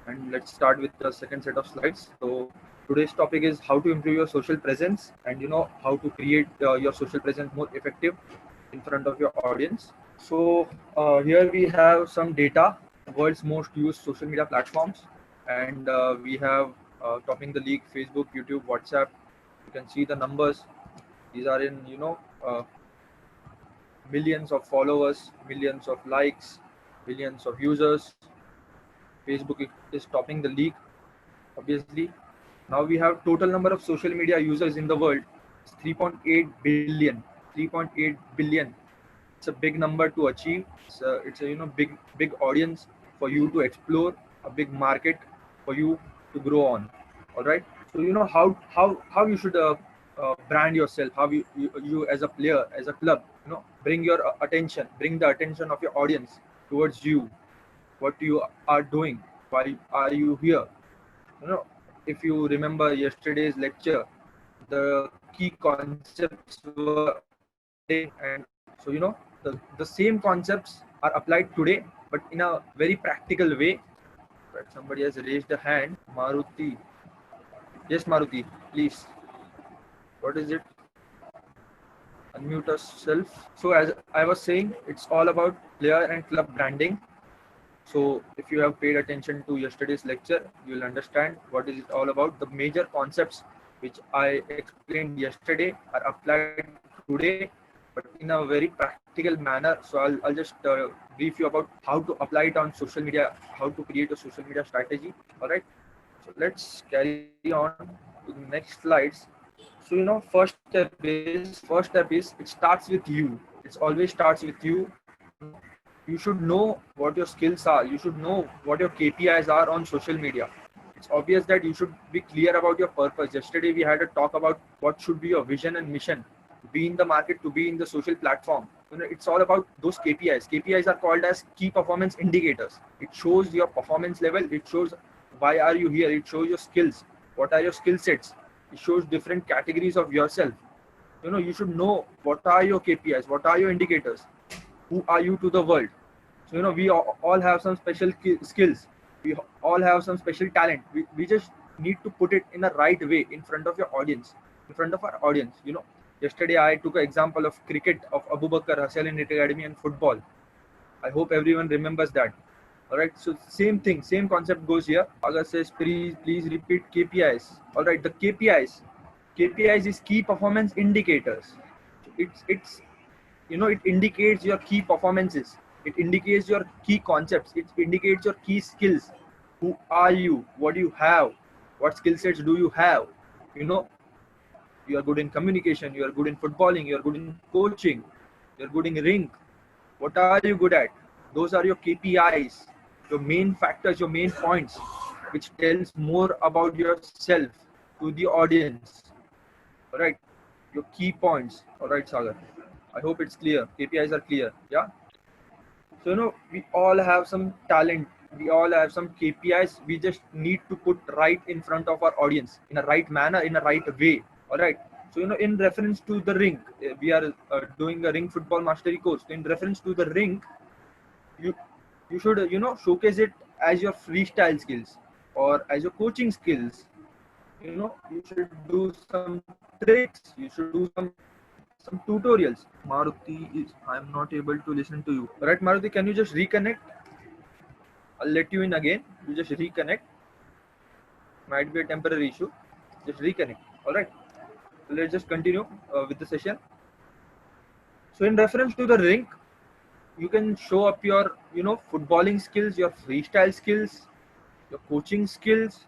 and let's start with the second set of slides. So today's topic is how to improve your social presence, and how to create your social presence more effective in front of your audience. So here we have some data, world's most used social media platforms, and we have topping the league: Facebook, YouTube, WhatsApp. You can see the numbers. These are in millions of followers, millions of likes, millions of users. Facebook is topping the league, obviously. Now we have total number of social media users in the world. It's 3.8 billion. 3.8 billion. It's a big number to achieve. It's a big audience for you to explore, a big market for you to grow on. All right. So how you should brand yourself. How you as a player, as a club, bring your attention, bring the attention of your audience towards you. What you are doing. Why are you here? you know if you remember yesterday's lecture, the key concepts were branding, and the same concepts are applied today, but in a very practical way. But somebody has raised a hand. Maruti. Yes, Maruti, please. What is it? Unmute yourself. So as I was saying, it's all about player and club branding. So if you have paid attention to yesterday's lecture, you will understand what is it all about. The major concepts which I explained yesterday are applied today, but in a very practical manner. So I'll just brief you about how to apply it on social media, how to create a social media strategy. All right. So let's carry on to the next slides. So first step is it starts with you. It always starts with you. You should know what your skills are. You should know what your KPIs are on social media. It's obvious that you should be clear about your purpose. Yesterday we had a talk about what should be your vision and mission to be in the market, to be in the social platform. It's all about those KPIs. KPIs are called as key performance indicators. It shows your performance level. It shows why are you here. It shows your skills. What are your skill sets? It shows different categories of yourself. You should know what are your KPIs, what are your indicators, who are you to the world. So we all have some special skills. We all have some special talent. We just need to put it in the right way in front of your audience, in front of our audience. Yesterday I took an example of cricket, of Abu Bakar, Hassel Elite Academy, and football. I hope everyone remembers that. All right. So same thing, same concept goes here. Agar says please repeat KPIs. All right. The KPIs is key performance indicators. It's it indicates your key performances. It indicates your key concepts. It indicates your key skills. Who are you? What do you have? What skill sets do you have? You are good in communication. You are good in footballing. You are good in coaching. You are good in ring. What are you good at? Those are your KPIs, your main factors, your main points, which tells more about yourself to the audience. All right, your key points. All right, Sagar. I hope it's clear. KPIs are clear. Yeah. So we all have some talent. We all have some KPIs. We just need to put right in front of our audience in a right manner, in a right way. All right. So in reference to the ring, we are doing a ring football mastery course. In reference to the ring, you should showcase it as your freestyle skills or as your coaching skills. You should do some tricks. You should do some tutorials. Maruti is, I'm not able to listen to you. All right, Maruti, can you just reconnect? I'll let you in again. You just reconnect. Might be a temporary issue. Just reconnect. All right. So let's just continue with the session. So in reference to the rink, you can show up your footballing skills, your freestyle skills, your coaching skills.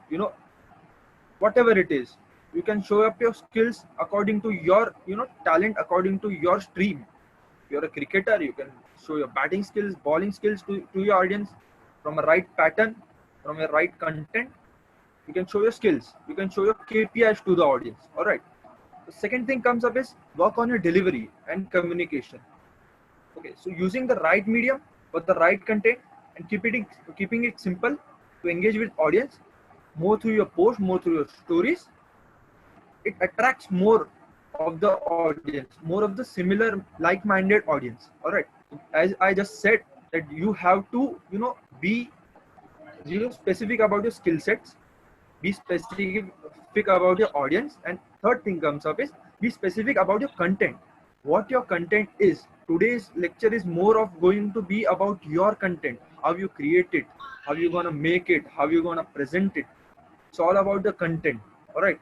Whatever it is, you can show up your skills according to your talent, according to your stream. If you're a cricketer, you can show your batting skills, bowling skills to your audience from a right pattern, from a right content. You can show your skills, you can show your KPIs to the audience. All right. The second thing comes up is work on your delivery and communication. Okay, so using the right medium for the right content and keeping it simple to engage with audience, more through your post, more through your stories, it attracts more of the audience, more of the similar like-minded audience. All right. As I just said, that you have to be Zero specific about your skill sets. Be specific about your audience. And third thing comes up is be specific about your content. What your content is. Today's lecture is more of going to be about your content. How you create it. How you gonna make it. How you gonna present it. It's all about the content. All right.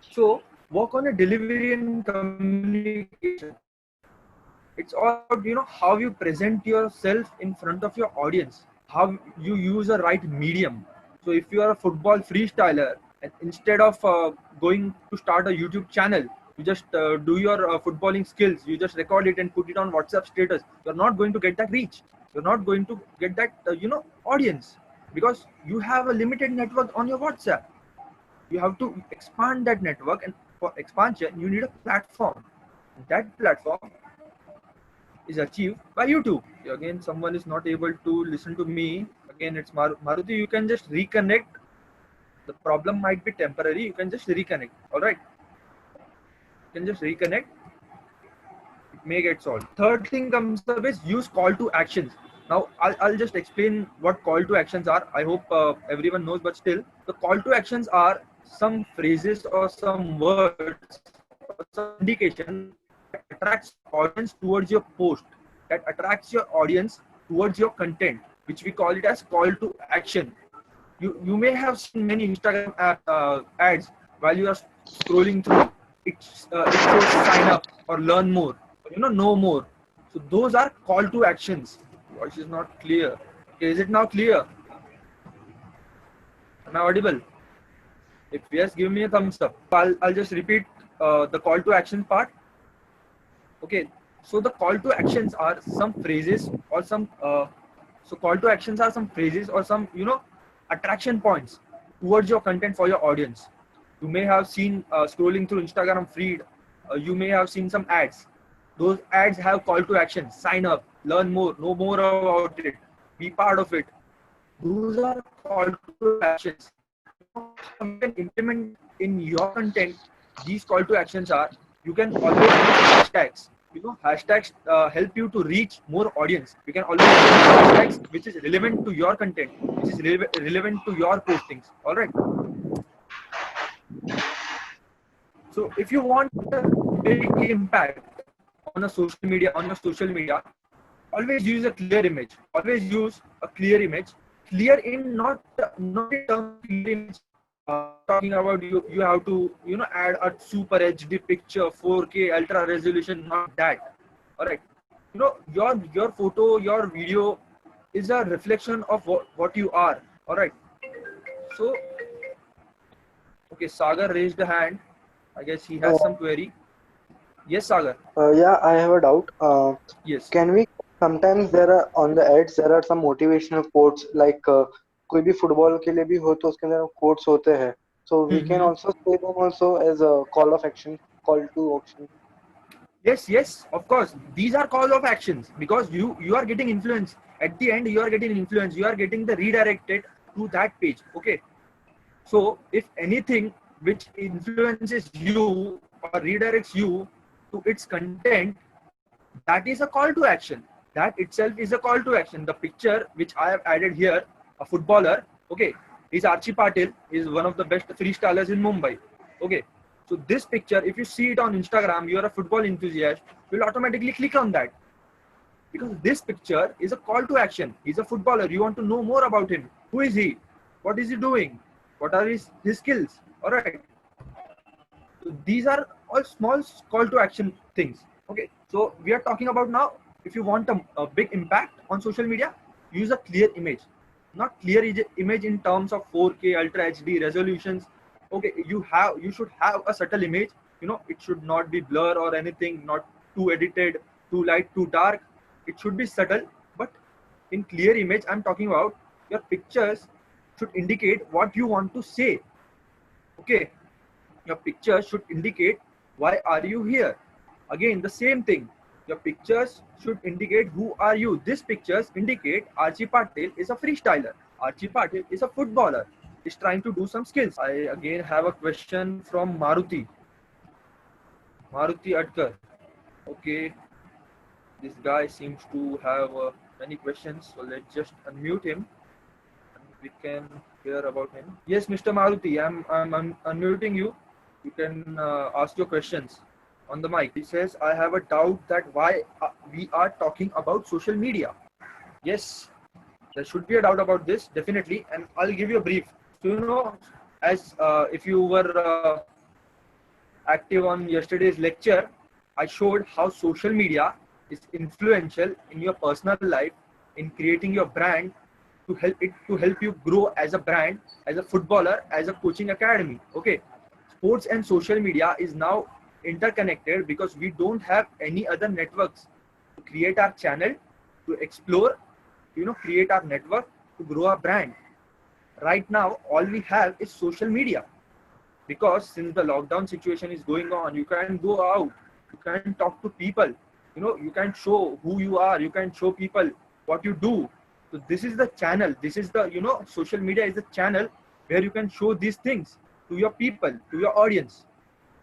So work on a delivery and communication. It's all about how you present yourself in front of your audience, how you use a right medium. So if you are a football freestyler, and instead of going to start a YouTube channel, you just do your footballing skills, you just record it and put it on WhatsApp status. You're not going to get that reach, you're not going to get that audience, because you have a limited network on your WhatsApp. You have to expand that network, and for expansion you need a platform. That platform is achieved by YouTube. Again, someone is not able to listen to me. Again, it's Maruti. You can just reconnect. The problem might be temporary. You can just reconnect. All right. You can just reconnect. It may get solved. Third thing comes up is use call to actions. Now, I'll just explain what call to actions are. I hope everyone knows, but still, the call to actions are some phrases or some words or some indication that attracts audience towards your post, that attracts your audience towards your content, which we call it as call to action. You may have seen many Instagram ads while you are scrolling through. It shows sign up or learn more, or, know more. So those are call to actions. Voice is not clear. Okay, is it now clear? Am I audible? If yes, give me a thumbs up. I'll just repeat the call to action part. Okay, so the call to actions are some phrases or some so call to actions are some phrases or some attraction points towards your content for your audience. You may have seen scrolling through Instagram feed, you may have seen some ads. Those ads have call to action: sign up, learn more, know more about it, be part of it. Those are call to actions. How you can implement in your content these call to actions are, you can always use hashtags. Hashtags help you to reach more audience. You can always use hashtags which is relevant to your content, which is relevant to your postings. All right. So if you want a big impact on a social media, always use a clear image. Always use a clear image. Clear in not in terms of clear image. Talking about you have to add a super HD picture, 4K ultra resolution. Not that. All right. Your photo, your video is a reflection of what you are. All right. So okay, Sagar raised a hand. I guess he has some query. Yes, Sagar. Yeah, I have a doubt. Yes. Can we sometimes there are on the ads there are some motivational quotes like कोई भी football के लिए भी हो तो उसके अंदर quotes होते हैं. So we can Mm-hmm. also say them also as a call of action, call to action. Yes, of course. These are call of actions because you are getting influence. At the end, you are getting influence. You are getting the redirected to that page. Okay. So if anything which influences you or redirects you to its content, that is a call to action. That itself is a call to action. The picture which I have added here, a footballer, okay, is Archie Patil, is one of the best freestylers in Mumbai. Okay, so this picture, if you see it on Instagram, you are a football enthusiast, you'll automatically click on that because this picture is a call to action. He's a footballer. You want to know more about him. Who is he? What is he doing? What are his skills? All right. So these are all small call to action things. Okay. So we are talking about now, if you want a big impact on social media, use a clear image. Not clear image in terms of 4K, Ultra HD resolutions. Okay. You should have a subtle image. It should not be blur or anything, not too edited, too light, too dark. It should be subtle, but in clear image, I'm talking about your pictures should indicate what you want to say. Okay, your picture should indicate why are you here. Again, the same thing. Your pictures should indicate who are you. These pictures indicate Archie Patil is a freestyler. Archie Patil is a footballer. He's trying to do some skills. I again have a question from Maruti. Maruti Adkar. Okay, this guy seems to have many questions. So let's just unmute him. we can hear about him. Yes, Mr. Maruti, I'm unmuting you. You can ask your questions on the mic. He says, I have a doubt that why we are talking about social media. Yes, there should be a doubt about this, definitely, and I'll give you a brief. So, you know, as if you were active on yesterday's lecture, I showed how social media is influential in your personal life, in creating your brand, to help you grow as a brand, as a footballer, as a coaching academy. Okay, sports and social media is now interconnected because we don't have any other networks to create our channel, to explore, create our network, to grow our brand. Right now, all we have is social media, because since the lockdown situation is going on, you can go out, you can talk to people, you can show who you are, you can show people what you do. So this is the channel, this is the, social media is the channel where you can show these things to your people, to your audience.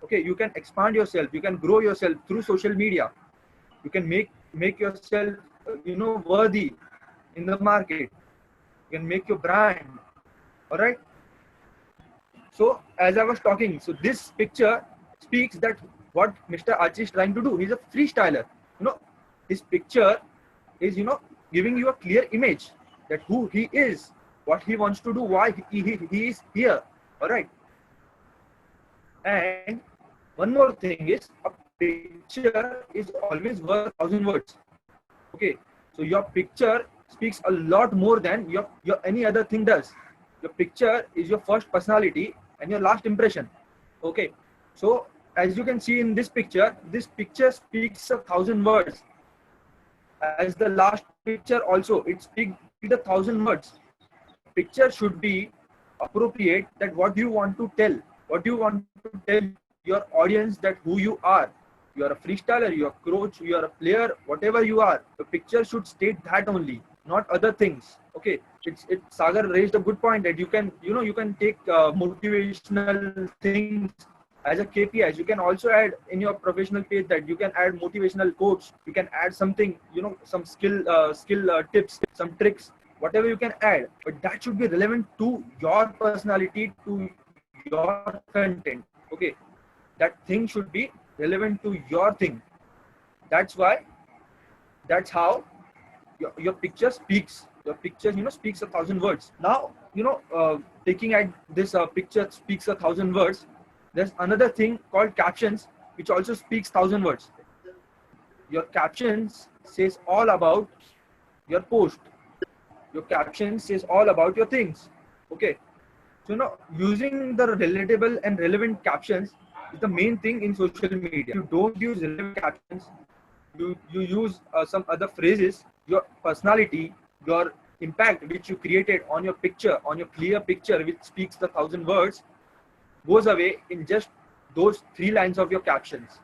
Okay, you can expand yourself, you can grow yourself through social media. You can make yourself worthy in the market. You can make your brand. All right. So as I was talking, so this picture speaks that what Mr. Archie is trying to do. He's a freestyler. His picture is, giving you a clear image that who he is, what he wants to do, why he is here. All right. And one more thing is, a picture is always worth 1,000 words. Okay. So your picture speaks a lot more than your any other thing does. Your picture is your first personality and your last impression. Okay, so as you can see in this picture speaks 1,000 words. As the last picture also, it speaks 1,000 words. Picture should be appropriate, that what you want to tell, what you want to tell your audience, that who you are. You are a freestyler, you are a coach, you are a player, whatever you are. The picture should state that only, not other things. Okay, Sagar raised a good point that you can take motivational things as a KPIs. You can also add in your professional page that you can add motivational quotes. You can add something, some skill tips, some tricks, whatever you can add. But that should be relevant to your personality, to your content. Okay, that thing should be relevant to your thing. That's how your picture speaks. Your picture speaks 1,000 words. Now taking at this picture speaks 1,000 words, there's another thing called captions, which also speaks 1,000 words. Your captions says all about your post. Your caption says all about your things. Okay, so using the relatable and relevant captions is the main thing in social media. You don't use relevant captions, you use some other phrases, your personality, your impact which you created on your picture, on your clear picture which speaks the 1,000 words, goes away in just those 3 lines of your captions.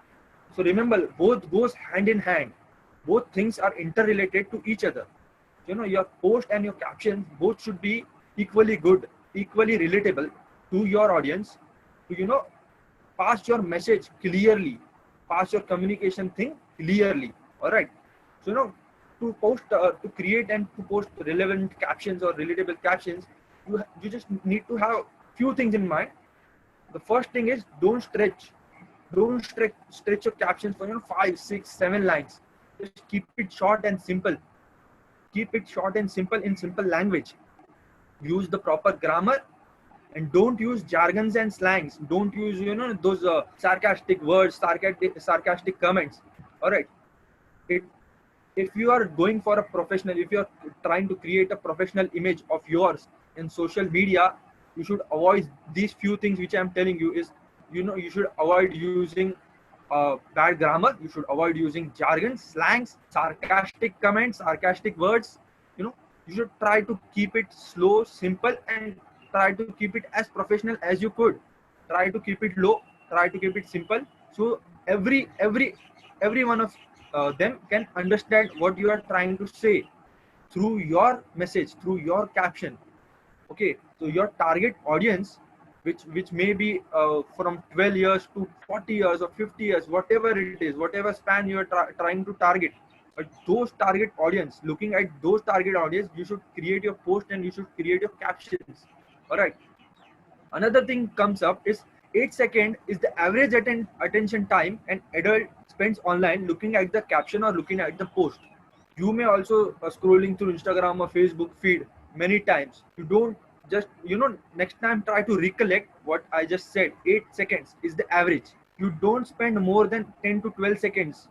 So remember, both goes hand in hand. Both things are interrelated to each other. Your post and your captions both should be equally good, equally relatable to your audience, to pass your message clearly, pass your communication thing clearly. All right. So to post, to create and to post relevant captions or relatable captions, you just need to have few things in mind. The first thing is, don't stretch your captions for 5, 6, 7 lines. Just keep it short and simple. Keep it short and simple in simple language. Use the proper grammar, and don't use jargons and slangs. Don't use those sarcastic words, sarcastic comments. All right. If you are going for a professional, if you are trying to create a professional image of yours in social media, you should avoid these few things which I am telling you. Is you should avoid using bad grammar. You should avoid using jargon, slangs, sarcastic comments, sarcastic words. You should try to keep it slow, simple, and try to keep it as professional as you could. Try to keep it low, try to keep it simple, so every one of them can understand what you are trying to say through your message, through your caption. Okay, so your target audience, which may be from 12 years to 40 years or 50 years, whatever it is, whatever span you are trying to target. But those target audience, looking at those target audience, you should create your post and you should create your captions. All right. Another thing comes up is 8 second is the average attention time an adult spends online looking at the caption or looking at the post. You may also scrolling through Instagram or Facebook feed many times. You don't just, next time try to recollect what I just said. 8 seconds is the average. You don't spend more than 10 to 12 seconds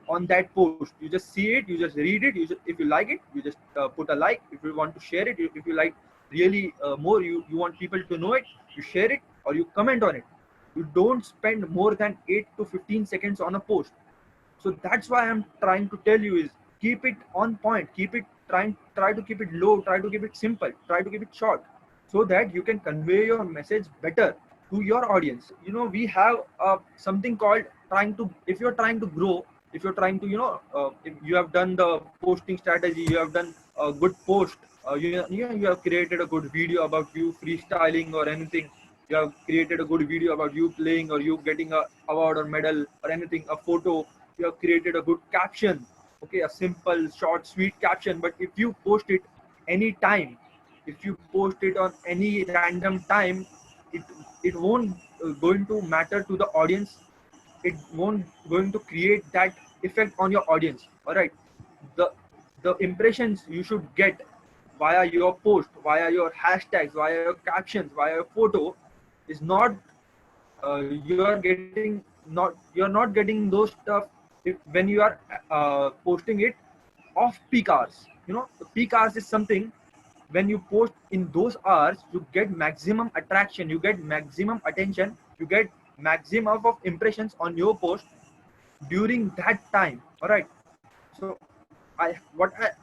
on that post. You just see it, you just read it, if you like it, you just put a like. If you want to share it, if you like really more, you want people to know it, you share it or you comment on it. You don't spend more than 8 to 15 seconds on a post. So that's why I'm trying to tell you is keep it on point, keep it try to keep it low, try to keep it simple, try to keep it short, so that you can convey your message better to your audience. We have something called trying to, if you're trying to grow, if you're trying to, if you have done the posting strategy, you have done a good post, you have created a good video about you freestyling or anything, you have created a good video about you playing or you getting a award or medal or anything, a photo, you have created a good caption, okay, a simple short sweet caption. But if you post it any time, if you post it on any random time, it it won't going to matter to the audience, it won't going to create that effect on your audience. All right. The the impressions you should get via your post, via your hashtags, via your captions, via your photo is not, you're not getting those stuff when you are posting it off peak hours. The peak hours is something, when you post in those hours, you get maximum attraction, you get maximum attention, you get maximum of impressions on your post during that time. All right. So I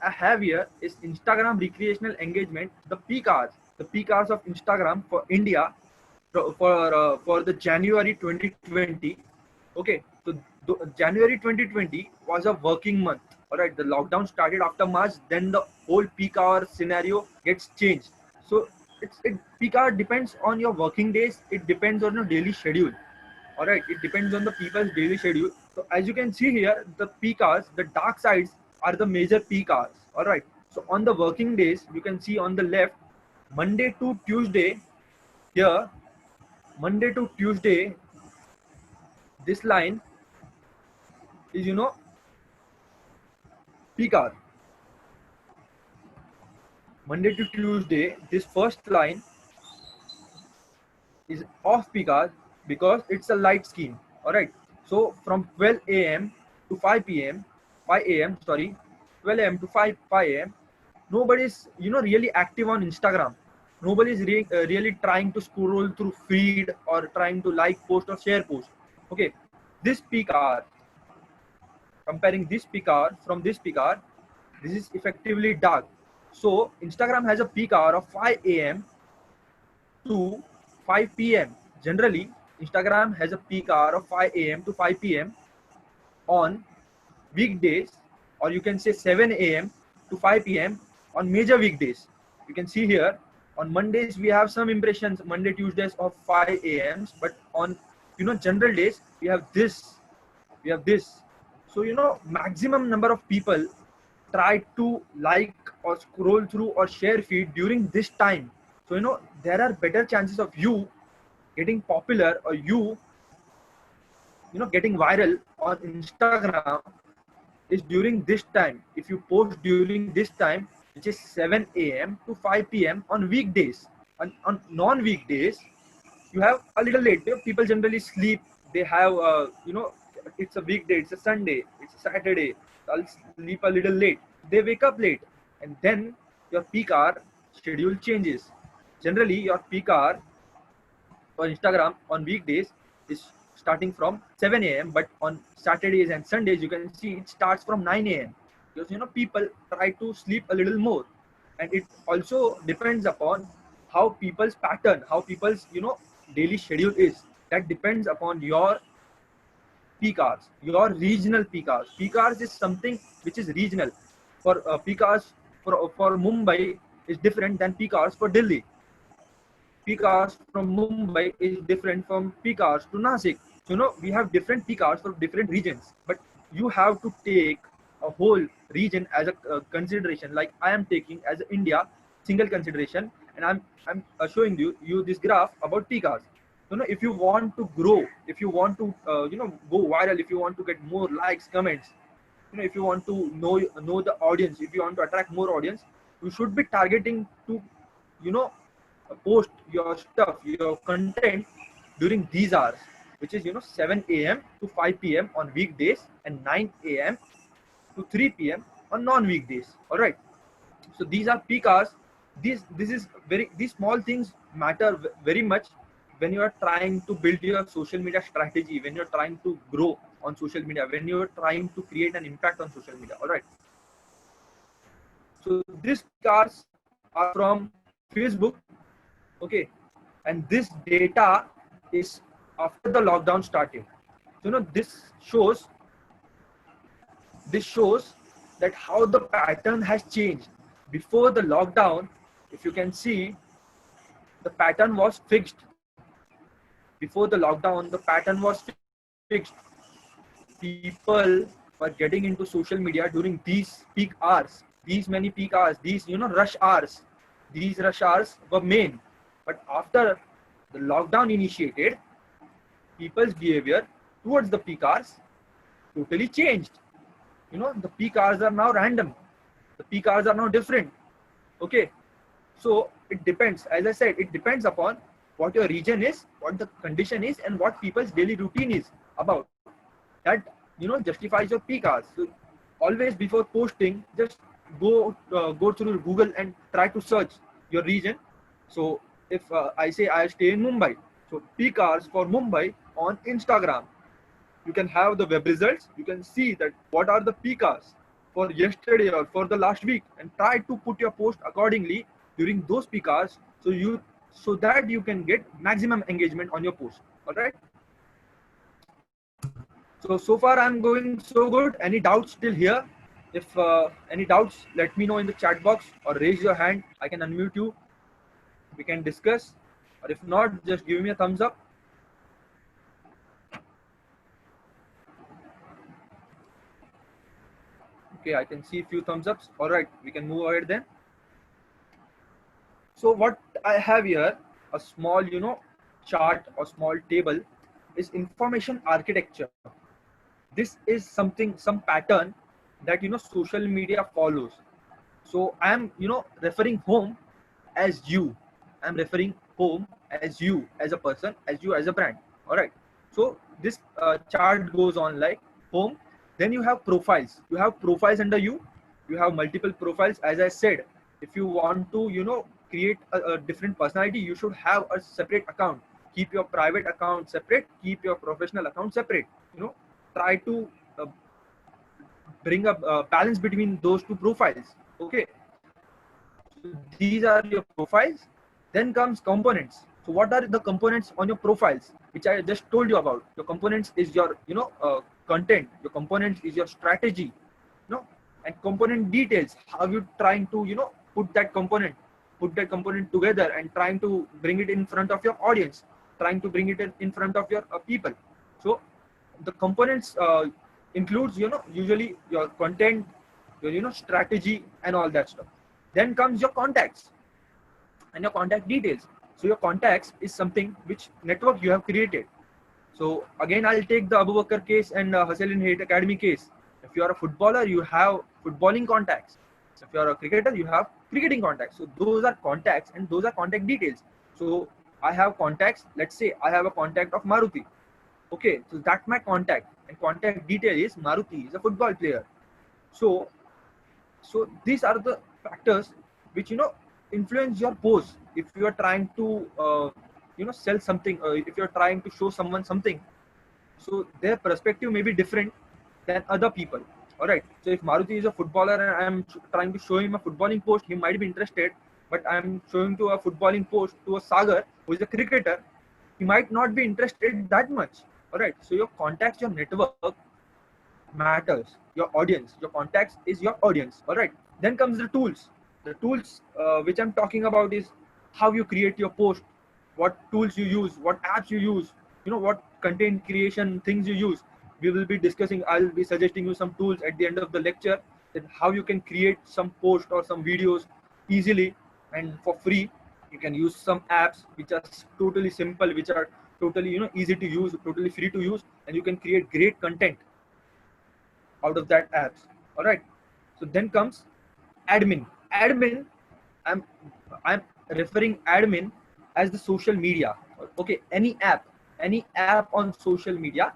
have here is Instagram recreational engagement, the peak hours of Instagram for India, for the January 2020. Okay, so January 2020 was a working month. All right, the lockdown started after March, then the whole peak hour scenario gets changed. So peak hour depends on your working days, it depends on your daily schedule. All right, it depends on the people's daily schedule. So as you can see here, the peak hours, the dark sides are the major peak hours. All right, so on the working days, you can see on the left, Monday to Tuesday, here, Monday to Tuesday, this line is, peak hour. Monday to Tuesday, this first line is off peak hour because it's a light scheme. All right. So from 12 a.m. to 5 p.m., 5 a.m. sorry, 12 a.m. to 5 a.m. Nobody's really active on Instagram. Nobody's really trying to scroll through feed or trying to like post or share post. Okay, this peak hour, comparing this peak hour from this peak hour, this is effectively dark. So Instagram has a peak hour of 5 a.m. to 5 p.m. Generally, Instagram has a peak hour of 5 a.m. to 5 p.m. on weekdays, or you can say 7 a.m. to 5 p.m. on major weekdays. You can see here on Mondays we have some impressions, Monday, Tuesdays of 5 a.m. But on general days we have this, So maximum number of people try to like or scroll through or share feed during this time. So there are better chances of you getting popular or you getting viral on Instagram is during this time. If you post during this time, which is 7 a.m. to 5 p.m. on weekdays. On non-weekdays, you have a little late. People generally sleep. They have, it's a weekday, it's a Sunday, it's a Saturday. I'll sleep a little late. They wake up late, and then your peak hour schedule changes. Generally, your peak hour on Instagram on weekdays is starting from 7 a.m. But on Saturdays and Sundays, you can see it starts from 9 a.m. because people try to sleep a little more, and it also depends upon how people's pattern, how people's daily schedule is. That depends upon your peak hours, your regional peak hours. Peak hours is something which is regional. For peak hours for Mumbai is different than peak hours for Delhi. Peak hours from Mumbai is different from peak hours to Nasik. So we have different peak hours for different regions, but you have to take a whole region as a consideration, like I am taking as India single consideration, and I'm showing you this graph about peak hours. If you want to grow, if you want to go viral, if you want to get more likes, comments, if you want to know the audience, if you want to attract more audience, you should be targeting to you know post your stuff, your content during these hours, which is 7 a.m. to 5 p.m. on weekdays and 9 a.m. to 3 p.m. on non-weekdays. All right. So these are peak hours. These small things matter very much when you are trying to build your social media strategy, when you're trying to grow on social media, when you're trying to create an impact on social media. All right. So these peak hours are from Facebook. Okay. And this data is after the lockdown started. So this shows that how the pattern has changed. Before the lockdown, if you can see, the pattern was fixed. Before the lockdown, the pattern was fixed. People were getting into social media during these peak hours, these many peak hours, these rush hours. These rush hours were main. But after the lockdown initiated, people's behavior towards the peak hours totally changed. The peak hours are now random. The peak hours are now different. Okay. So it depends. As I said, it depends upon what your region is, what the condition is, and what people's daily routine is about. That justifies your peak hours. So always before posting, just go through Google and try to search your region. So if I say I stay in Mumbai, so peak hours for Mumbai on Instagram, you can have the web results. You can see that what are the peak hours for yesterday or for the last week, and try to put your post accordingly during those peak hours, so that you can get maximum engagement on your post. All right. So far I'm going so good. Any doubts till here? If any doubts, let me know in the chat box or raise your hand. I can unmute you. We can discuss. Or if not, just give me a thumbs up. Okay, I can see a few thumbs ups. All right, we can move ahead then. So what I have here, a small, chart or small table, is information architecture. This is some pattern that social media follows. So I am referring home as you. I'm referring home as you as a person, as you as a brand. All right. So this chart goes on like home. Then you have profiles. You have profiles under you. You have multiple profiles. As I said, if you want to create a different personality, you should have a separate account. Keep your private account separate. Keep your professional account separate. Try to bring a balance between those two profiles. Okay. So these are your profiles. Then comes components. So what are the components on your profiles, which I just told you about? Your components is your content. Your components is your strategy. And component details. How you trying to put that component together and trying to bring it in front of your audience, trying to bring it in front of your people. So the components includes usually your content, your strategy, and all that stuff. Then comes your contacts and your contact details. So your contacts is something which network you have created. So again, I'll take the Abu Bakr case and Hustle and Hate Academy case. If you are a footballer, you have footballing contacts. If you are a cricketer, you have cricketing contacts. So those are contacts and those are contact details. So I have contacts. Let's say I have a contact of Maruti. Okay, so that's my contact, and contact detail is Maruti is a football player. So these are the factors which influence your post. If you are trying to sell something, if you're trying to show someone something, so their perspective may be different than other people. All right. So if Maruti is a footballer and I'm trying to show him a footballing post, he might be interested. But I'm showing to a footballing post to a Sagar who is a cricketer, he might not be interested that much. All right. So your contacts, your network matters. Your audience, your contacts is your audience. All right. Then comes the tools. The tools which I'm talking about is how you create your post, what tools you use, what apps you use, what content creation things you use. we will be discussing, I'll be suggesting you some tools at the end of the lecture, that how you can create some post or some videos easily and for free. You can use some apps which are totally simple, which are totally, you know, easy to use, totally free to use, and you can create great content out of that apps. All right. So then comes admin. Admin, i'm I'm referring admin as the social media. Okay, any app on social media,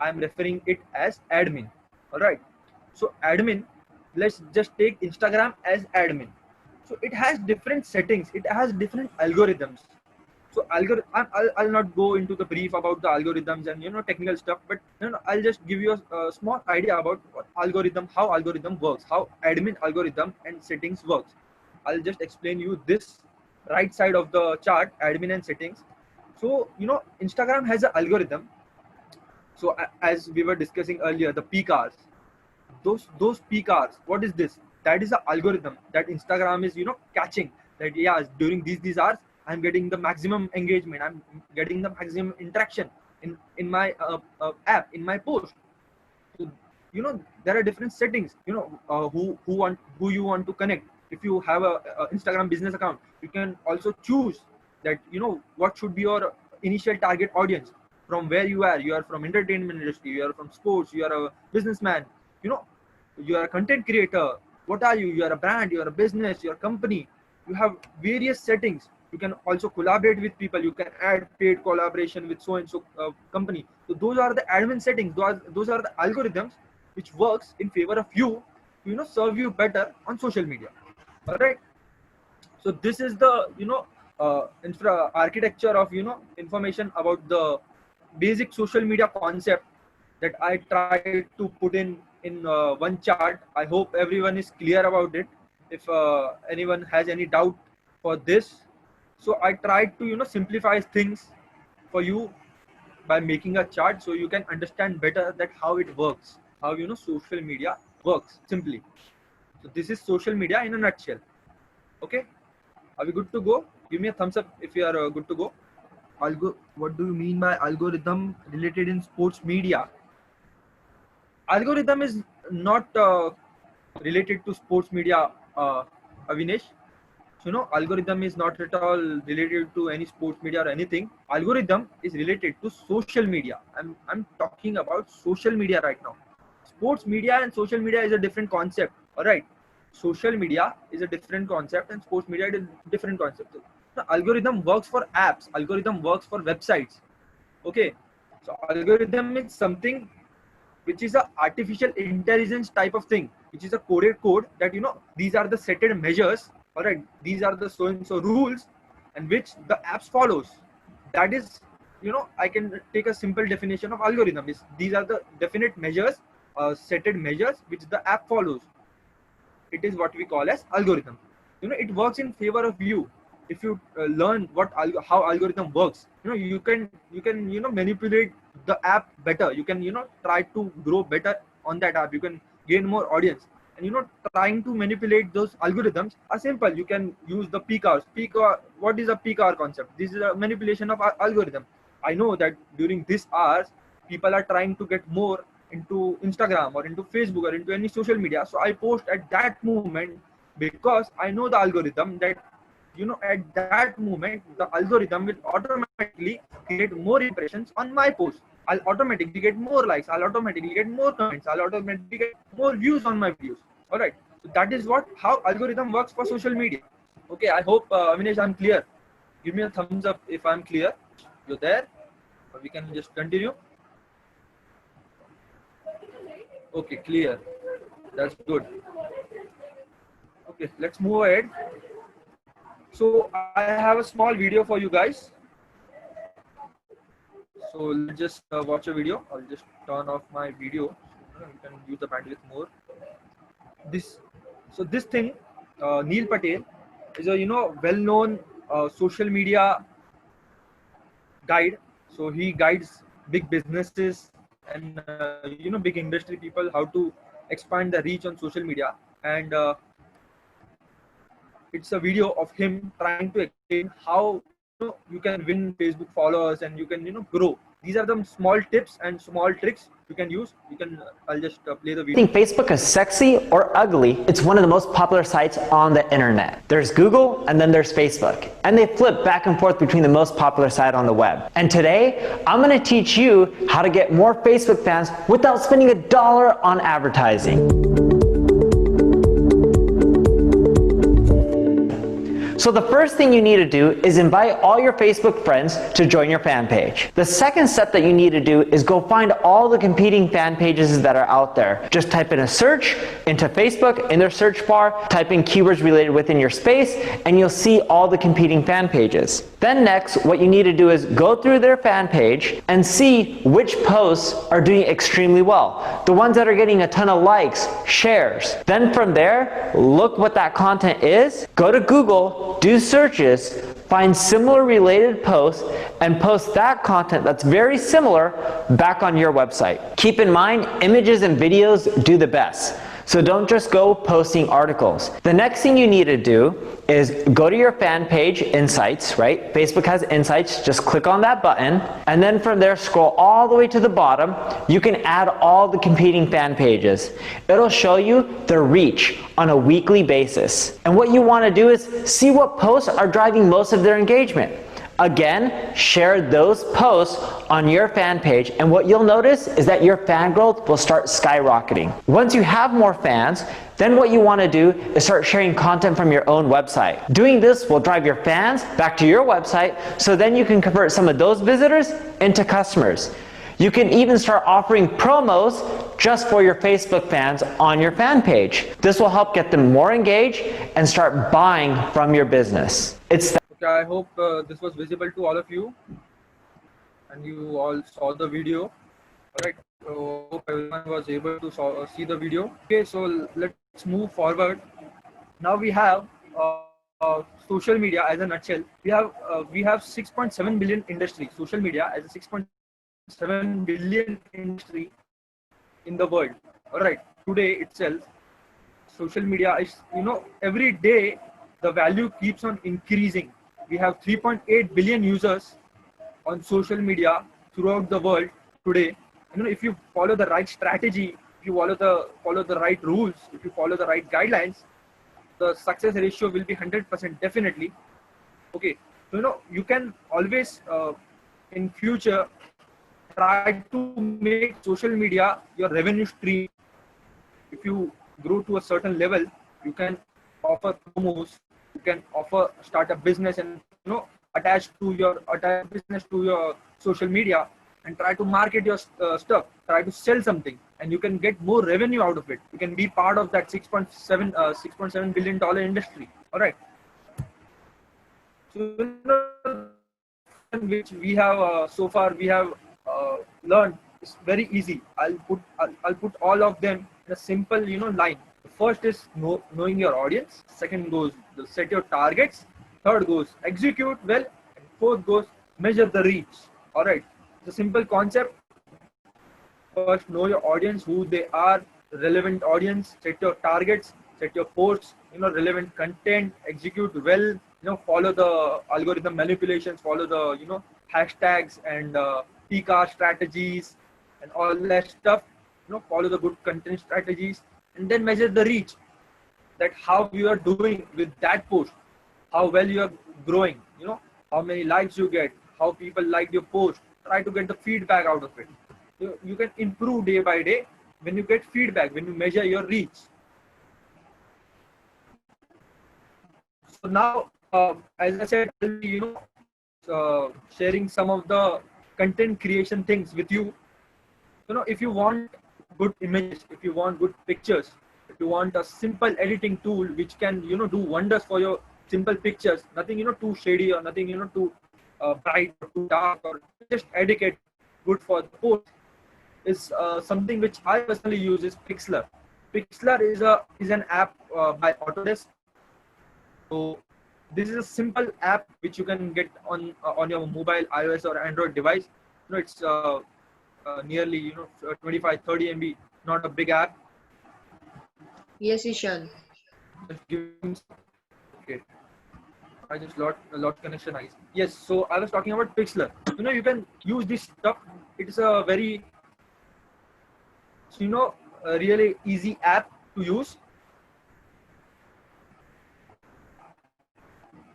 I'm referring it as admin. All right. So admin, let's just take Instagram as admin. So it has different settings, it has different algorithms. So I'll not go into the brief about the algorithms and, you know, technical stuff, but, you know, I'll just give you a small idea about what algorithm, how algorithm works, how admin algorithm and settings works. I'll just explain you this right side of the chart, admin and settings. So, you know, Instagram has an algorithm. So as we were discussing earlier, the peak hours, those peak hours, what is this? That is the algorithm that Instagram is, you know, catching, that yeah, during these hours I'm getting the maximum engagement, I'm getting the maximum interaction in my app, in my post. So, you know, there are different settings, you know, who you want to connect. If you have a Instagram business account, you can also choose that, you know, what should be your initial target audience, from where you are from entertainment industry, you are from sports, you are a businessman, you know, you are a content creator, what are you are a brand, you are a business, you are a company. You have various settings. You can also collaborate with people, you can add paid collaboration with so and so company. So those are the admin settings, those are the algorithms which works in favor of you to, you know, serve you better on social media. All right. So this is the, you know, infra architecture of, you know, information about the basic social media concept that I tried to put in one chart. I hope everyone is clear about it. If anyone has any doubt for this, so I tried to, you know, simplify things for you by making a chart, so you can understand better that how it works, how, you know, social media works simply. So this is social media in a nutshell. Okay, are we good to go? Give me a thumbs up if you are good to go. What do you mean by algorithm related in sports media? Algorithm is not related to sports media, Avinesh. So, you know, algorithm is not at all related to any sports media or anything. Algorithm is related to social media. I'm talking about social media right now. Sports media and social media is a different concept. All right. Social media is a different concept and sports media is a different concept. So, the algorithm works for apps. Algorithm works for websites. Okay. So algorithm is something which is a artificial intelligence type of thing, which is a coded code that, you know, these are the setted measures. All right, these are the so and so rules and which the apps follows. That is, you know, I can take a simple definition of algorithm is these are the definite measures, setted measures which the app follows. It is what we call as algorithm. You know, it works in favor of you. If you learn how algorithm works, you know, you can you know, manipulate the app better. You can, you know, try to grow better on that app. You can gain more audience. And, you know, trying to manipulate those algorithms are simple. You can use the peak hours. What is a peak hour concept? This is a manipulation of algorithm. I know that during these hours people are trying to get more into Instagram or into Facebook or into any social media. So I post at that moment because I know the algorithm that, you know, at that moment the algorithm will automatically create more impressions on my post. I'll automatically get more likes. I'll automatically get more comments. I'll automatically get more views on my videos. All right. So that is how algorithm works for social media. Okay. I hope Avinash, I'm clear. Give me a thumbs up if I'm clear. You're there. We can just continue. Okay, clear. That's good. Okay, let's move ahead. So I have a small video for you guys. So let's just watch a video. I'll just turn off my video. You can use the bandwidth more. This, so this thing, Neil Patel is a, you know, well-known social media guide. So he guides big businesses and you know, big industry people how to expand the reach on social media. And it's a video of him trying to explain how, you know, you can win Facebook followers and you can, you know, grow. These are the small tips and small tricks you can use. I'll just play the I video. think Facebook is sexy or ugly, it's one of the most popular sites on the internet. There's Google and then there's Facebook. And they flip back and forth between the most popular site on the web. And today, I'm gonna teach you how to get more Facebook fans without spending $1 on advertising. So the first thing you need to do is invite all your Facebook friends to join your fan page. The second step that you need to do is go find all the competing fan pages that are out there. Just type in a search into Facebook in their search bar, type in keywords related within your space, and you'll see all the competing fan pages. Then next, what you need to do is go through their fan page and see which posts are doing extremely well. The ones that are getting a ton of likes, shares. Then from there, look what that content is, go to Google, do searches, find similar related posts, and post that content that's very similar back on your website. Keep in mind, images and videos do the best. So don't just go posting articles. The next thing you need to do is go to your fan page, Insights, right? Facebook has Insights, just click on that button, and then from there scroll all the way to the bottom. You can add all the competing fan pages. It'll show you their reach on a weekly basis. And what you want to do is see what posts are driving most of their engagement. Again, share those posts on your fan page, and what you'll notice is that your fan growth will start skyrocketing. Once you have more fans, then what you want to do is start sharing content from your own website. Doing this will drive your fans back to your website, so then you can convert some of those visitors into customers. You can even start offering promos just for your Facebook fans on your fan page. This will help get them more engaged and start buying from your business. Okay, I hope this was visible to all of you and you all saw the video. Alright, so hope everyone was able to see the video. Okay, so let's move forward. Now we have social media as a nutshell. We have 6.7 billion industry. Social media as a 6.7 billion industry in the world. Alright, today itself, social media is, every day the value keeps on increasing. We have 3.8 billion users on social media throughout the world today. If you follow the right strategy, if you follow the right rules, if you follow the right guidelines, the success ratio will be 100% definitely. Okay, so you can always in future try to make social media your revenue stream. If you grow to a certain level, you can offer promos. You can start a business and attach business to your social media and try to market your stuff, try to sell something, and you can get more revenue out of it. You can be part of that $6.7 billion industry. All right. So which we have so far we have learned is very easy. I'll put all of them in a simple line. First is knowing your audience. Second goes set your targets. Third goes execute well. And fourth goes measure the reach. All right. It's a simple concept. First, know your audience, who they are, relevant audience. Set your targets. Set your posts. Relevant content. Execute well. Follow the algorithm manipulations. Follow the hashtags and PCAR strategies and all that stuff. Follow the good content strategies. And then measure the reach, that how you are doing with that post, how well you are growing, how many likes you get, how people like your post. Try to get the feedback out of it. You can improve day by day when you get feedback, when you measure your reach. So now, as I said, I'll be, sharing some of the content creation things with you. If you want good images, if you want good pictures, if you want a simple editing tool which can do wonders for your simple pictures, nothing too shady or nothing too bright or too dark, or just educate, good for the post, is something which I personally use is Pixlr. Pixlr is an app by Autodesk. So this is a simple app which you can get on your mobile, iOS or Android device. It's nearly 25-30 MB, not a big app. Yes, Ishan. Just give me, okay. I just lost connection. Yes, so I was talking about Pixlr. you can use this stuff. It's a very, a really easy app to use.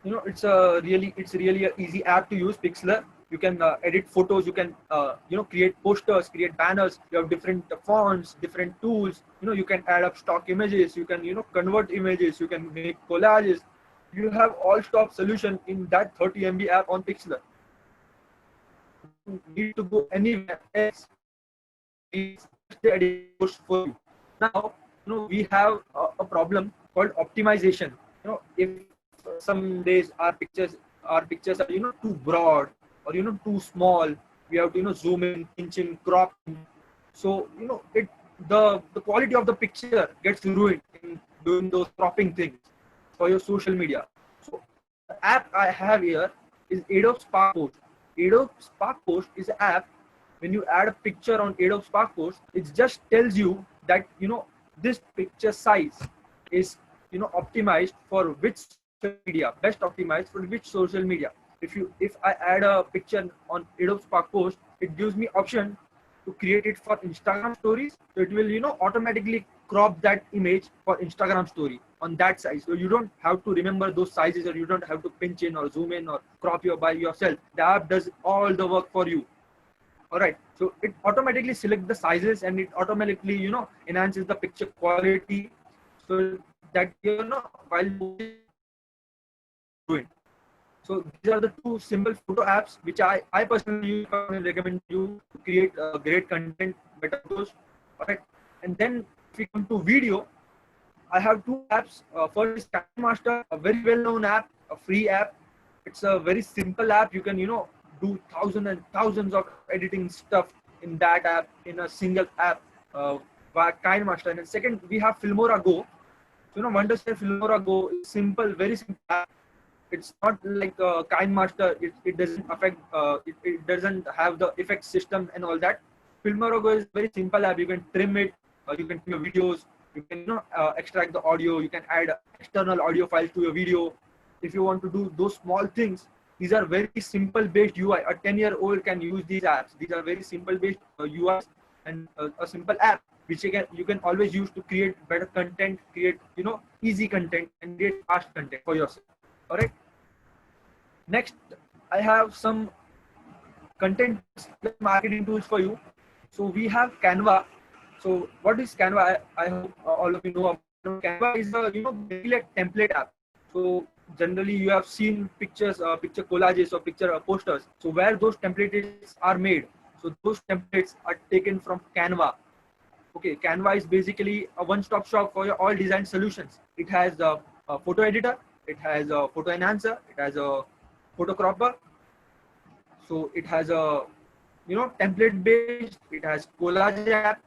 It's really a easy app to use, Pixlr. You can edit photos, you can create posters, create banners. You have different fonts, different tools. You can add up stock images, you can convert images, you can make collages. You have all stop solution in that 30 MB app on Pixlr. You need to go anywhere else. It's the edit post for you. Now we have a problem called optimization. If some days our pictures are too broad or too small, we have to zoom in, pinch in, crop in. So the quality of the picture gets ruined in doing those cropping things for your social media. So the app I have here is Adobe Spark Post. Adobe Spark Post is an app. When you add a picture on Adobe Spark Post, it just tells you that this picture size is optimized for which social media, best optimized for which social media. If I add a picture on Adobe Spark Post, it gives me option to create it for Instagram stories. So it will automatically crop that image for Instagram story on that size. So you don't have to remember those sizes, or you don't have to pinch in or zoom in or crop by yourself. The app does all the work for you. All right, so it automatically selects the sizes, and it automatically enhances the picture quality, so that while doing. So these are the two simple photo apps which I personally use. I recommend you to create great content, better photos. All right, and then if we come to video, I have two apps. First is KineMaster, a very well-known app, a free app. It's a very simple app. You can do thousands and thousands of editing stuff in that app, in a single app via KineMaster. And second, we have Filmora Go. So Wondershare Filmora Go is simple, very simple app. It's not like KineMaster. It doesn't affect. It doesn't have the effect system and all that. Filmora Go is very simple app. You can trim it. You can trim your videos. You can extract the audio. You can add external audio files to your video. If you want to do those small things, these are very simple based UI. A 10-year-old can use these apps. These are very simple based UIs and a simple app which you can always use to create better content, create easy content, and create fast content for yourself. All right. Next, I have some content marketing tools for you. So we have Canva. So what is Canva? I hope all of you know about Canva. Is a basically a template app. So generally you have seen pictures, picture collages or picture posters. So where those templates are made, so those templates are taken from Canva. Okay, Canva is basically a one-stop shop for your all design solutions. It has a photo editor, it has a photo enhancer, it has a photo cropper. So it has a template based, it has collage app.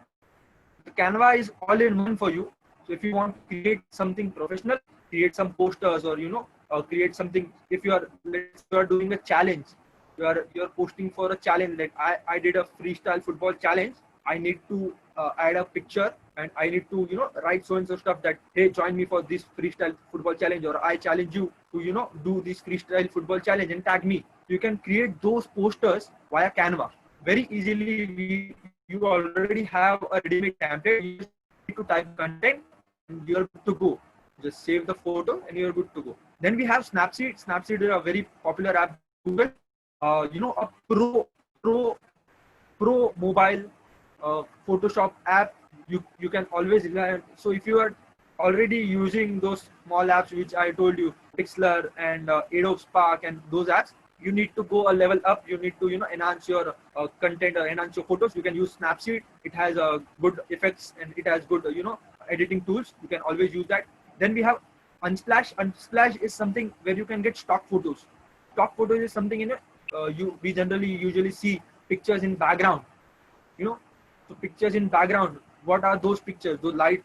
The Canva is all in one for you. So if you want to create something professional, create some posters, or create something. If you are doing a challenge, you are posting for a challenge. Like I did a freestyle football challenge. I need to add a picture, and I need to write so and so stuff that, hey, join me for this freestyle football challenge, or I challenge you to do this freestyle football challenge and tag me. You can create those posters via Canva very easily. You already have a ready-made template. You just need to type content and you're good to go. Just save the photo and you're good to go. Then we have Snapseed. Snapseed is a very popular app. Google, a pro mobile Photoshop app. You can always rely. So if you are already using those small apps which I told you, Pixlr and Adobe Spark and those apps, you need to go a level up. You need to enhance your content or enhance your photos. You can use Snapseed. It has good effects and it has good editing tools. You can always use that. Then we have Unsplash. Unsplash is something where you can get stock photos. Stock photos is something we generally usually see pictures in background. So pictures in background. What are those pictures? Those light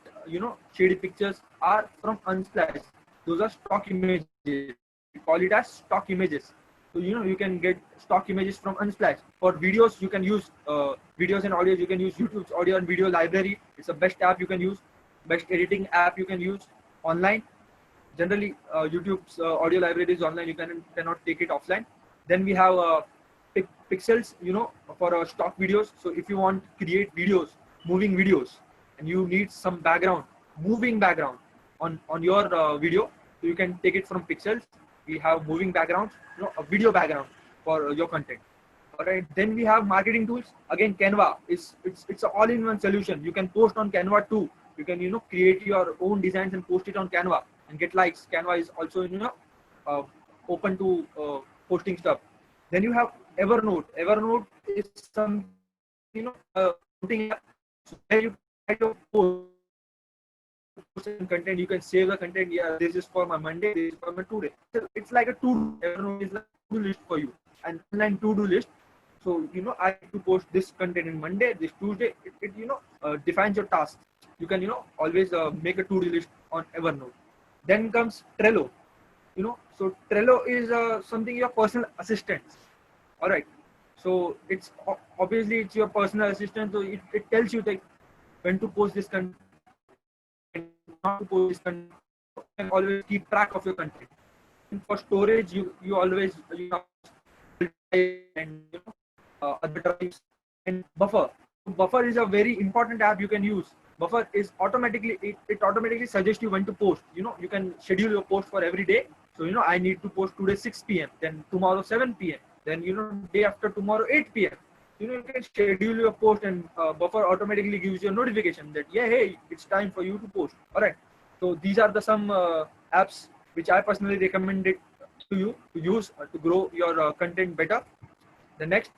shady pictures are from Unsplash. Those are stock images. We call it as stock images. So you can get stock images from Unsplash. For videos, you can use videos and audios. You can use YouTube's audio and video library. It's the best app you can use, best editing app you can use online. Generally, YouTube's audio library is online. You cannot take it offline. Then we have pixels, for stock videos. So if you want to create videos, moving videos, and you need some background, moving background on your video, so you can take it from pixels. We have moving backgrounds, a video background for your content. All right, then we have marketing tools. Again, Canva it's an all-in-one solution. You can post on Canva too. You can create your own designs and post it on Canva and get likes. Canva is also uh, open to posting stuff. Then you have Evernote. Evernote is some noting app. So where you write your post and content, you can save the content. Yeah, this is for my Monday, this is for my today. So it's like a to-do. Evernote is like a to-do list for you, an online to-do list. So I have to post this content in Monday, this Tuesday. It defines your tasks. You can always make a to-do list on Evernote. Then comes Trello. So Trello is something your personal assistant. All right, so it's obviously it's your personal assistant. So it tells you like when to post this content, not to post this content. You can always keep track of your content. And for storage, you always and other drives. And Buffer. Buffer is a very important app you can use. Buffer is it automatically suggests you when to post. You can schedule your post for every day. So I need to post today 6 p.m. then tomorrow 7 p.m. then day after tomorrow 8 p.m. You can schedule your post, and Buffer automatically gives you a notification that hey, it's time for you to post. All right, so these are the some apps which I personally recommend it to you to use to grow your content better. The next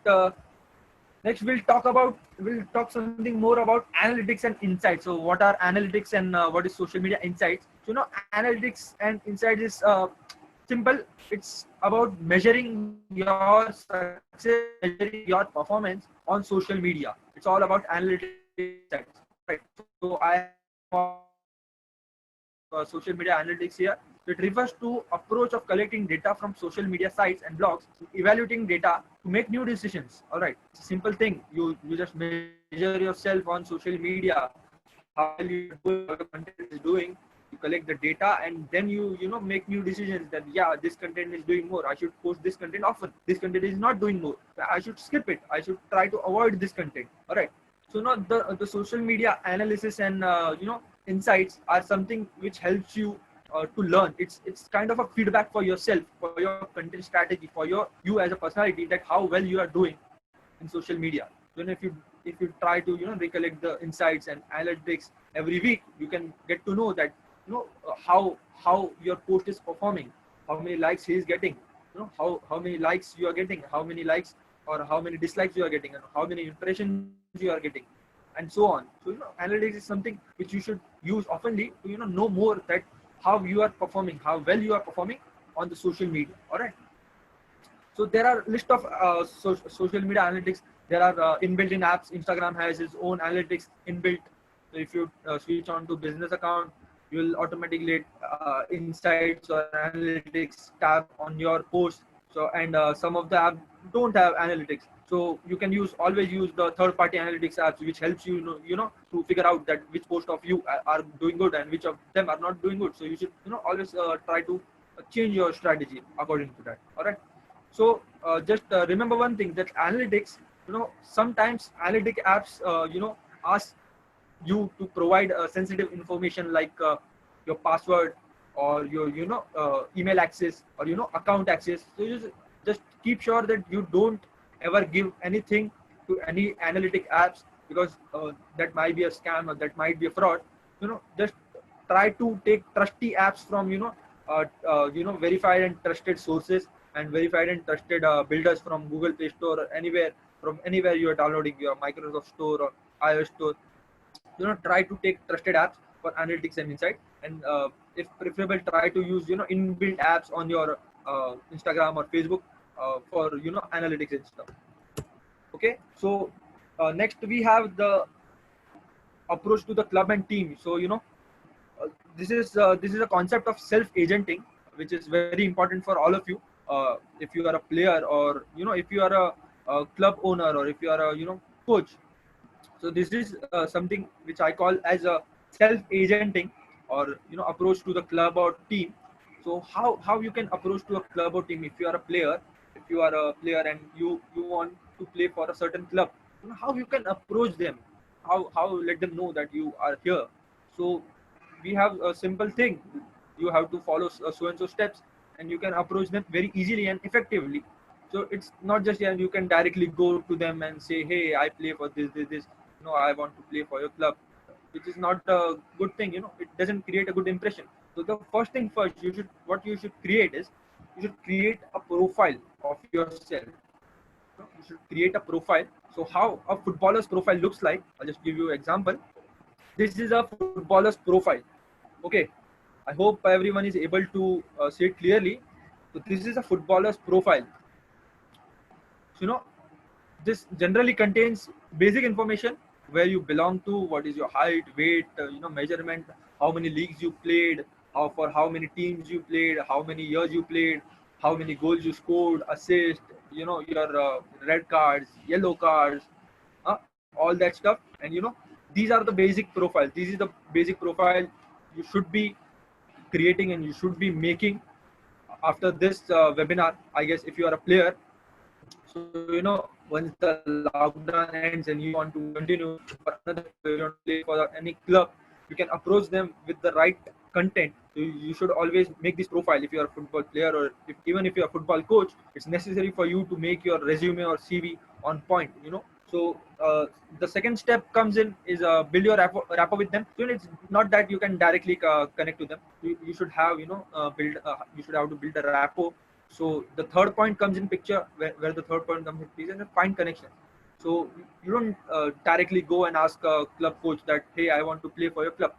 we'll talk something more about analytics and insights. So what are analytics and what is social media insights? So analytics and insights is simple. It's about measuring your success, measuring your performance on social media. It's all about analytics, right? So I have social media analytics here. So it refers to approach of collecting data from social media sites and blogs, evaluating data to make new decisions. All right, it's a simple thing. You just measure yourself on social media, how well you do, how the content is doing. You collect the data, and then you make new decisions that this content is doing more. I should post this content often. This content is not doing more. I should skip it. I should try to avoid this content. All right. So now the social media analysis and insights are something which helps you to learn. It's kind of a feedback for yourself, for your content strategy, for you as a personality, that how well you are doing in social media. So if you try to recollect the insights and analytics every week, you can get to know that how your post is performing, how many likes he is getting, how many likes you are getting, how many likes or how many dislikes you are getting, and how many impressions you are getting, and so on. So analytics is something which you should use oftenly to know more that how you are performing, how well you are performing on the social media. All right. So there are list of social media analytics. There are inbuilt in apps. Instagram has its own analytics inbuilt. So if you switch on to business account, you will automatically get insights or analytics tab on your post. So and some of the apps don't have analytics. So you can always use the third-party analytics apps, which helps you to figure out that which post of you are doing good and which of them are not doing good. So you should always try to change your strategy according to that. All right. So just remember one thing, that analytics, sometimes analytic apps ask you to provide sensitive information like your password or your email access or account access. So you just keep sure that you don't ever give anything to any analytic apps, because that might be a scam or that might be a fraud. Just try to take trusty apps from verified and trusted sources and verified and trusted builders from Google Play Store or anywhere you are downloading your Microsoft Store or iOS Store. Try to take trusted apps for analytics and insight, and if preferable, try to use inbuilt apps on your Instagram or Facebook for analytics and stuff. Okay, so next we have the approach to the club and team. So this is a concept of self-agenting, which is very important for all of you. If you are a player, or if you are a club owner, or if you are a coach. So this is something which I call as a self-agenting or approach to the club or team. So how you can approach to a club or team if you are a player, and you want to play for a certain club, how you can approach them, how let them know that you are here. So we have a simple thing. You have to follow so and so steps, and you can approach them very easily and effectively. So it's not just, yeah, you can directly go to them and say, hey, I play for this, no, I want to play for your club, which is not a good thing. It doesn't create a good impression. So the first thing first, what you should create is, you should create a profile of yourself. You should create a profile. So how a footballer's profile looks like, I'll just give you an example. This is a footballer's profile. Okay, I hope everyone is able to see it clearly. So this is a footballer's profile. So, this generally contains basic information: where you belong to, what is your height, weight, measurement, how many leagues you played, for how many teams you played, how many years you played, how many goals you scored, assist, your red cards, yellow cards, all that stuff. And these are the basic profile. This is the basic profile you should be creating and you should be making after this webinar, I guess, if you are a player. So once the lockdown ends and you want to continue for another, you want to play for any club, you can approach them with the right content. So you should always make this profile. If you are a football player, or even if you are a football coach, it's necessary for you to make your resume or CV on point. So the second step comes in is build your rapport with them. So it's not that you can directly connect to them. You should have you should have to build a rapport. So the third point comes in picture, where the third point comes in picture, and find connection. So you don't directly go and ask a club coach that, hey, I want to play for your club.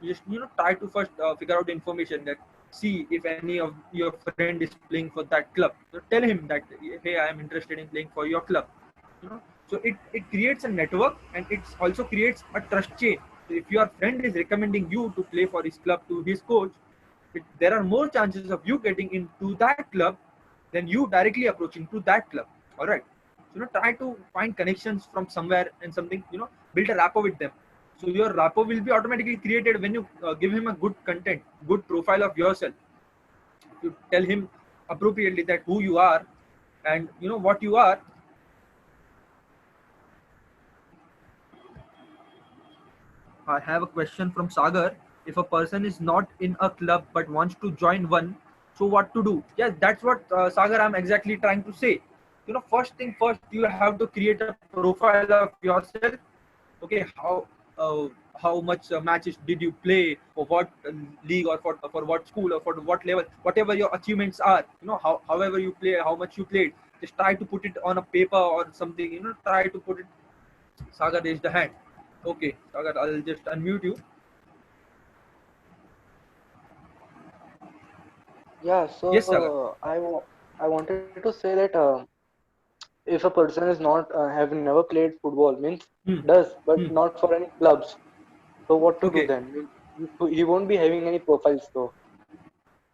You just try to first figure out the information, that see if any of your friend is playing for that club. So tell him that, hey, I am interested in playing for your club. So it creates a network, and it also creates a trust chain. So if your friend is recommending you to play for his club to his coach, there are more chances of you getting into that club than you directly approaching to that club. All right. So try to find connections from somewhere and something. Build a rapport with them. So your rapport will be automatically created when you give him a good content, good profile of yourself. You tell him appropriately that who you are and what you are. I have a question from Sagar. If a person is not in a club but wants to join one, so what to do? Yes, that's what Sagar, I'm exactly trying to say. First thing first, you have to create a profile of yourself. Okay, how much matches did you play, for what league, or for what school, or for what level, whatever your achievements are. However you play, how much you played. Just try to put it on a paper or something. Try to put it. Sagar raised the hand. Okay, Sagar, I'll just unmute you. Yeah, so Yes, Sagar. I wanted to say that if a person is not having never played football, means does, but not for any clubs, so what to do Okay. then? He won't be having any profiles though.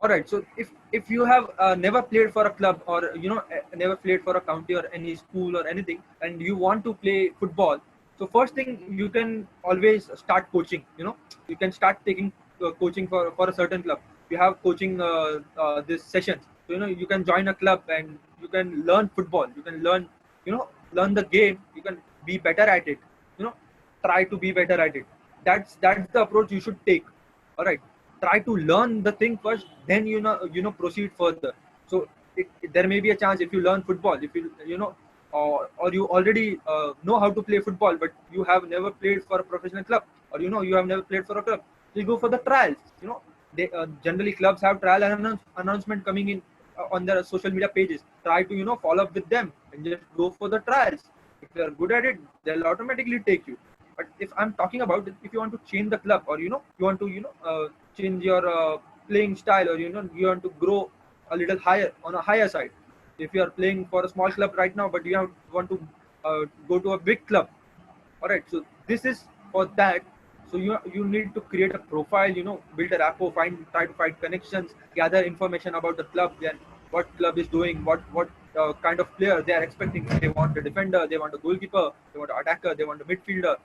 All right. So if you have never played for a club, or never played for a county or any school or anything, and you want to play football, so first thing, you can always start coaching. You can start taking coaching for a certain club. You have coaching this sessions. So you can join a club and you can learn football. You can learn the game. You can be better at it. Try to be better at it. That's the approach you should take. All right. Try to learn the thing first, then proceed further. So there may be a chance, if you learn football, if or you already know how to play football, but you have never played for a professional club, or you have never played for a club, so you go for the trials. They generally, clubs have trial announcement coming in on their social media pages. Try to follow up with them and just go for the trials. If you are good at it, they'll automatically take you. But if I'm talking about, if you want to change the club, or you want to change your playing style, or you want to grow a little higher, on a higher side. If you are playing for a small club right now, but you want to go to a big club, all right, so this is for that. So you need to create a profile, build a rapport, try to find connections, gather information about the club, then what club is doing, what kind of player they are expecting. They want a defender, they want a goalkeeper, they want an attacker, they want a midfielder.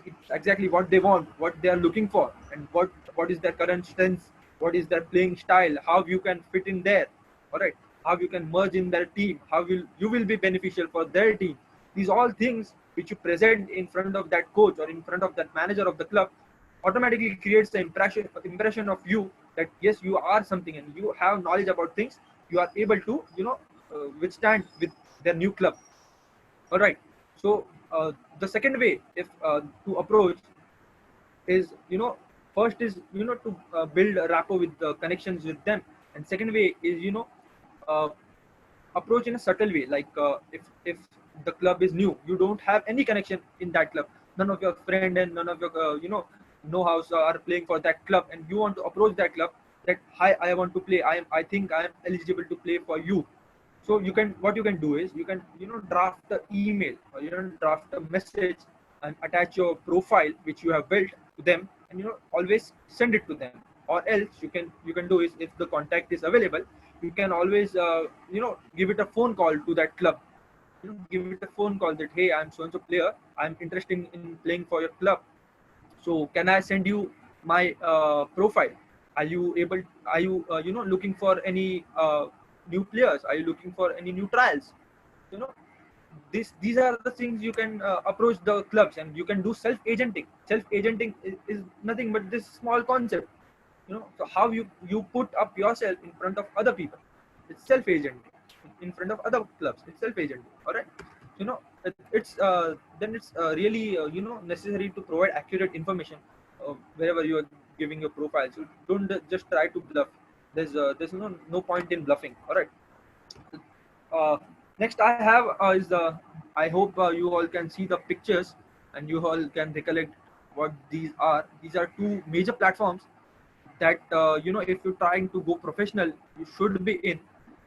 It's exactly what they want, what they are looking for, and what is their current strengths, what is their playing style, how you can fit in there. All right, how you can merge in their team, how you will be beneficial for their team. These all things which you present in front of that coach or in front of that manager of the club automatically creates the impression of you that yes, you are something and you have knowledge about things. You are able to withstand with their new club. All right. So the second way, if to approach, is first is to build a rapport with the connections with them, and second way is uh, approach in a subtle way, like if the club is new, you don't have any connection in that club, none of your friend and none of your know-hows are playing for that club, and you want to approach that club that hi, I want to play, I think I am eligible to play for you. So you can, what you can do is you can draft the email or draft a message and attach your profile which you have built to them, and always send it to them. Or else you can do is, if the contact is available, you can always give it a phone call to that club. Give it a phone call that hey, I'm so and so player, I'm interested in playing for your club, so can I send you my profile? Are you able? Are you looking for any new players? Are you looking for any new trials? You know, these are the things you can approach the clubs, and you can do self-agenting. Self-agenting is nothing but this small concept. So how you put up yourself in front of other people. It's self-agenting. In front of other clubs, it's self-agenting. All right. It's then it's really necessary to provide accurate information wherever you are giving your profile. So don't just try to bluff. There's no point in bluffing. All right. uh, Next I have is the, I hope you all can see the pictures and you all can recollect what these are. These are two major platforms that if you're trying to go professional, you should be in.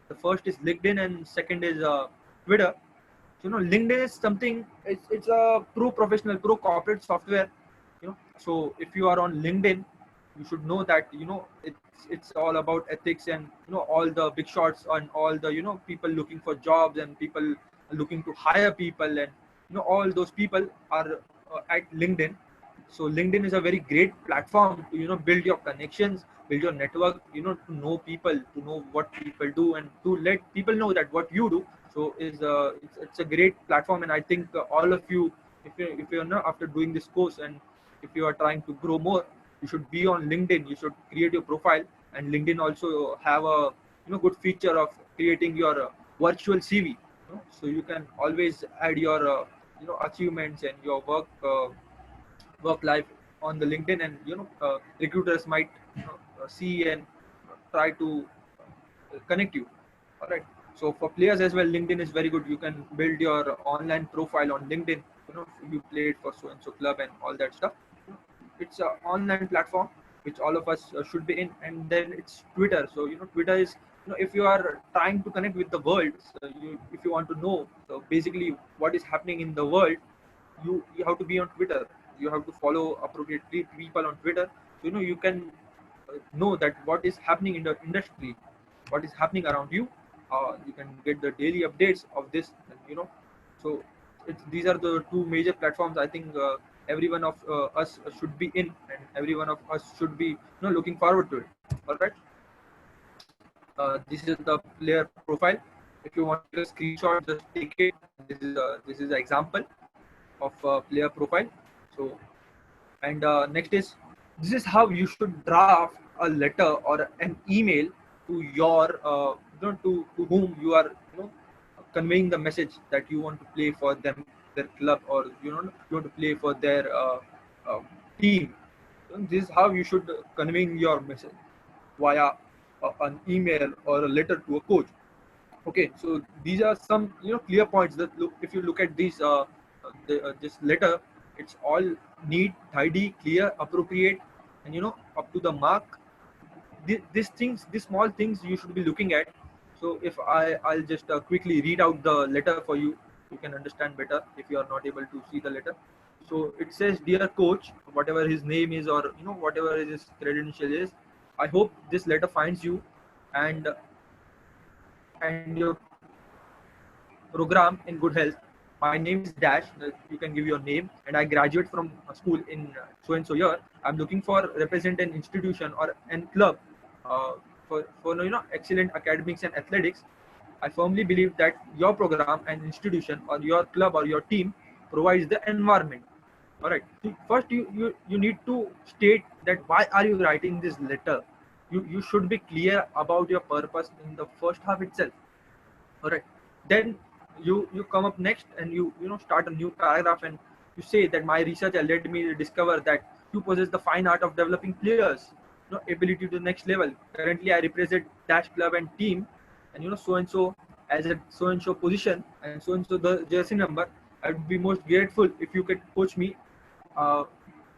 The first is LinkedIn and second is Twitter. So, LinkedIn is something, it's a pro professional, pro corporate software. So if you are on LinkedIn, you should know that it's all about ethics, and all the big shots and all the people looking for jobs and people looking to hire people, and all those people are at LinkedIn. So LinkedIn is a very great platform to build your connections, build your network, to know people, to know what people do, and to let people know that what you do. So it's a great platform, and I think all of you, if you're not, after doing this course, and if you are trying to grow more, you should be on LinkedIn. You should create your profile, and LinkedIn also have a good feature of creating your virtual CV. So you can always add your achievements and your work life on the LinkedIn, and recruiters might see and try to connect you. All right. So for players as well, LinkedIn is very good. You can build your online profile on LinkedIn. You played for so and so club and all that stuff. It's an online platform which all of us should be in. And then it's Twitter. So Twitter is, if you are trying to connect with the world, so if you want to know, so basically what is happening in the world, you have to be on Twitter. You have to follow appropriate people on Twitter. So you can know that what is happening in the industry, what is happening around you. You can get the daily updates of this, and, so these are the two major platforms I think every one of us should be in, and every one of us should be looking forward to it. All right. This is the player profile. If you want to take a screenshot, just take it. This is an example of player profile. So, and next is, this is how you should draft a letter or an email to your to whom you are conveying the message that you want to play for them, their club, or you want to play for their uh, team. So this is how you should convey your message via an email or a letter to a coach. Okay, so these are some clear points that if you look at these this letter, it's all neat, tidy, clear, appropriate, and up to the mark. These things, these small things you should be looking at. So if I'll just quickly read out the letter for you, you can understand better if you are not able to see the letter. So it says, dear coach, whatever his name is, or whatever his credential is, I hope this letter finds you and your program in good health. My name is Dash. You can give your name, and I graduate from a school in so and so year. I'm looking for represent an institution or an club for excellent academics and athletics. I firmly believe that your program and institution or your club or your team provides the environment. All right. First, you need to state that why are you writing this letter. You should be clear about your purpose in the first half itself. All right. Then you come up next and you start a new paragraph and you say that my research has led me to discover that you possess the fine art of developing players, ability to the next level. Currently, I represent dash club and team, and so and so as a so and so position and so the jersey number. I would be most grateful if you could coach me, uh,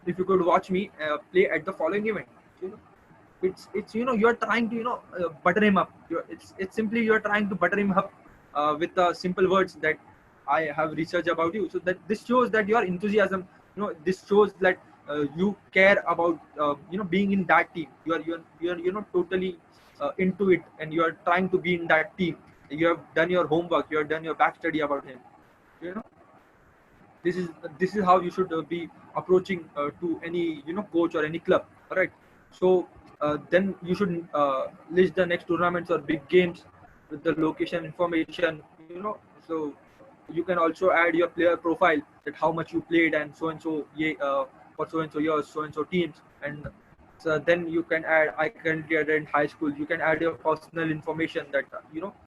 if you could watch me play at the following event. So, it's you're trying to butter him up. It's simply you're trying to butter him up with simple words that I have research about you. So that this shows that your enthusiasm. This shows that you care about being in that team. You're totally into it, and you are trying to be in that team. You have done your homework. You have done your back study about him. You know this is how you should be approaching to any coach or any club. All right. So then you should list the next tournaments or big games with the location information. So you can also add your player profile, that how much you played and so for so and so years, so and so teams. And so then you can add, I currently attend high school. You can add your personal information, that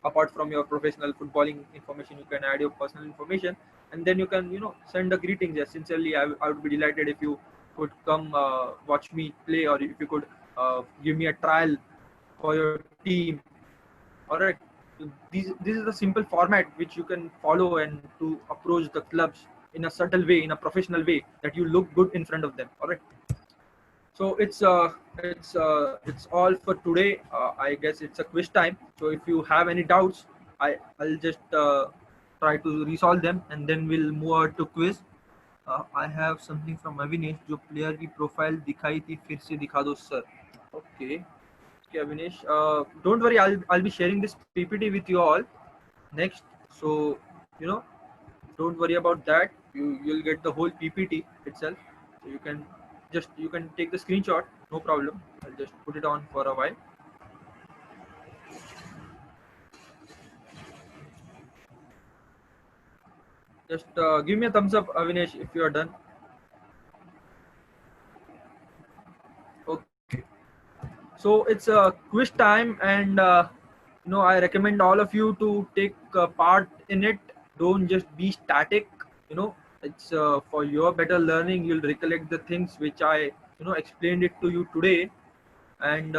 apart from your professional footballing information, you can add your personal information. And then you can send a greetings. Yes, sincerely, I would be delighted if you could come watch me play, or if you could give me a trial for your team. All right. So this is a simple format which you can follow, and to approach the clubs in a subtle way, in a professional way, that you look good in front of them. All right. So it's all for today. I guess it's a quiz time. So if you have any doubts, I'll just try to resolve them, and then we'll move on to quiz. I have something from Avinash. जो player की profile दिखाई थी फिर से दिखा दो sir. Okay. Okay, Avinash. Don't worry. I'll be sharing this PPT with you all next. So don't worry about that. You'll get the whole PPT itself. So you can take the screenshot. No problem. I'll just put it on for a while. Just give me a thumbs up, Avinash, if you are done. Okay. So it's a quiz time, and I recommend all of you to take part in it. Don't just be static. It's for your better learning. You'll recollect the things which I explained it to you today. And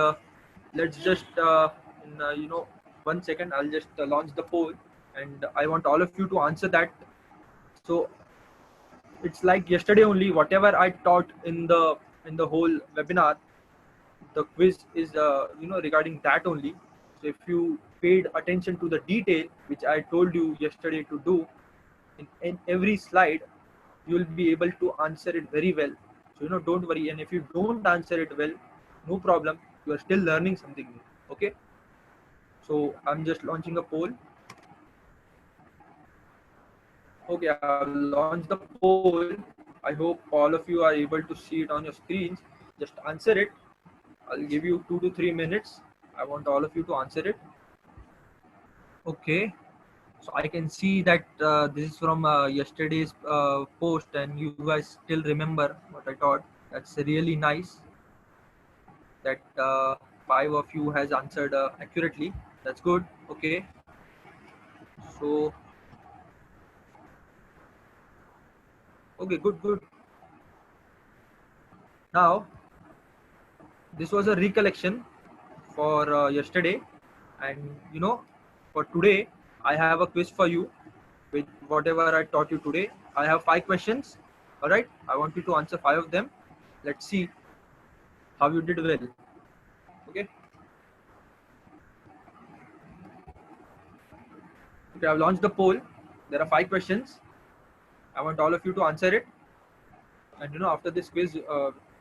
let's just in 1 second, I'll just launch the poll, and I want all of you to answer that. So it's like yesterday only. Whatever I taught in the whole webinar, the quiz is regarding that only. So if you paid attention to the detail which I told you yesterday to do in every slide, you will be able to answer it very well. So don't worry. And if you don't answer it well, no problem. You are still learning something new. Okay. So I'm just launching a poll. Okay, I've launched the poll. I hope all of you are able to see it on your screens. Just answer it. I'll give you 2 to 3 minutes. I want all of you to answer it. Okay. So I can see that this is from yesterday's post, and you guys still remember what I taught. That's really nice. That 5 of you has answered accurately. That's good. Okay. So okay, good. Now, this was a recollection for yesterday, and for today, I have a quiz for you with whatever I taught you today. I have 5 questions. All right, I want you to answer 5 of them. Let's see how you did well. Okay. Okay, I've launched the poll. There are 5 questions. I want all of you to answer it. And after this quiz,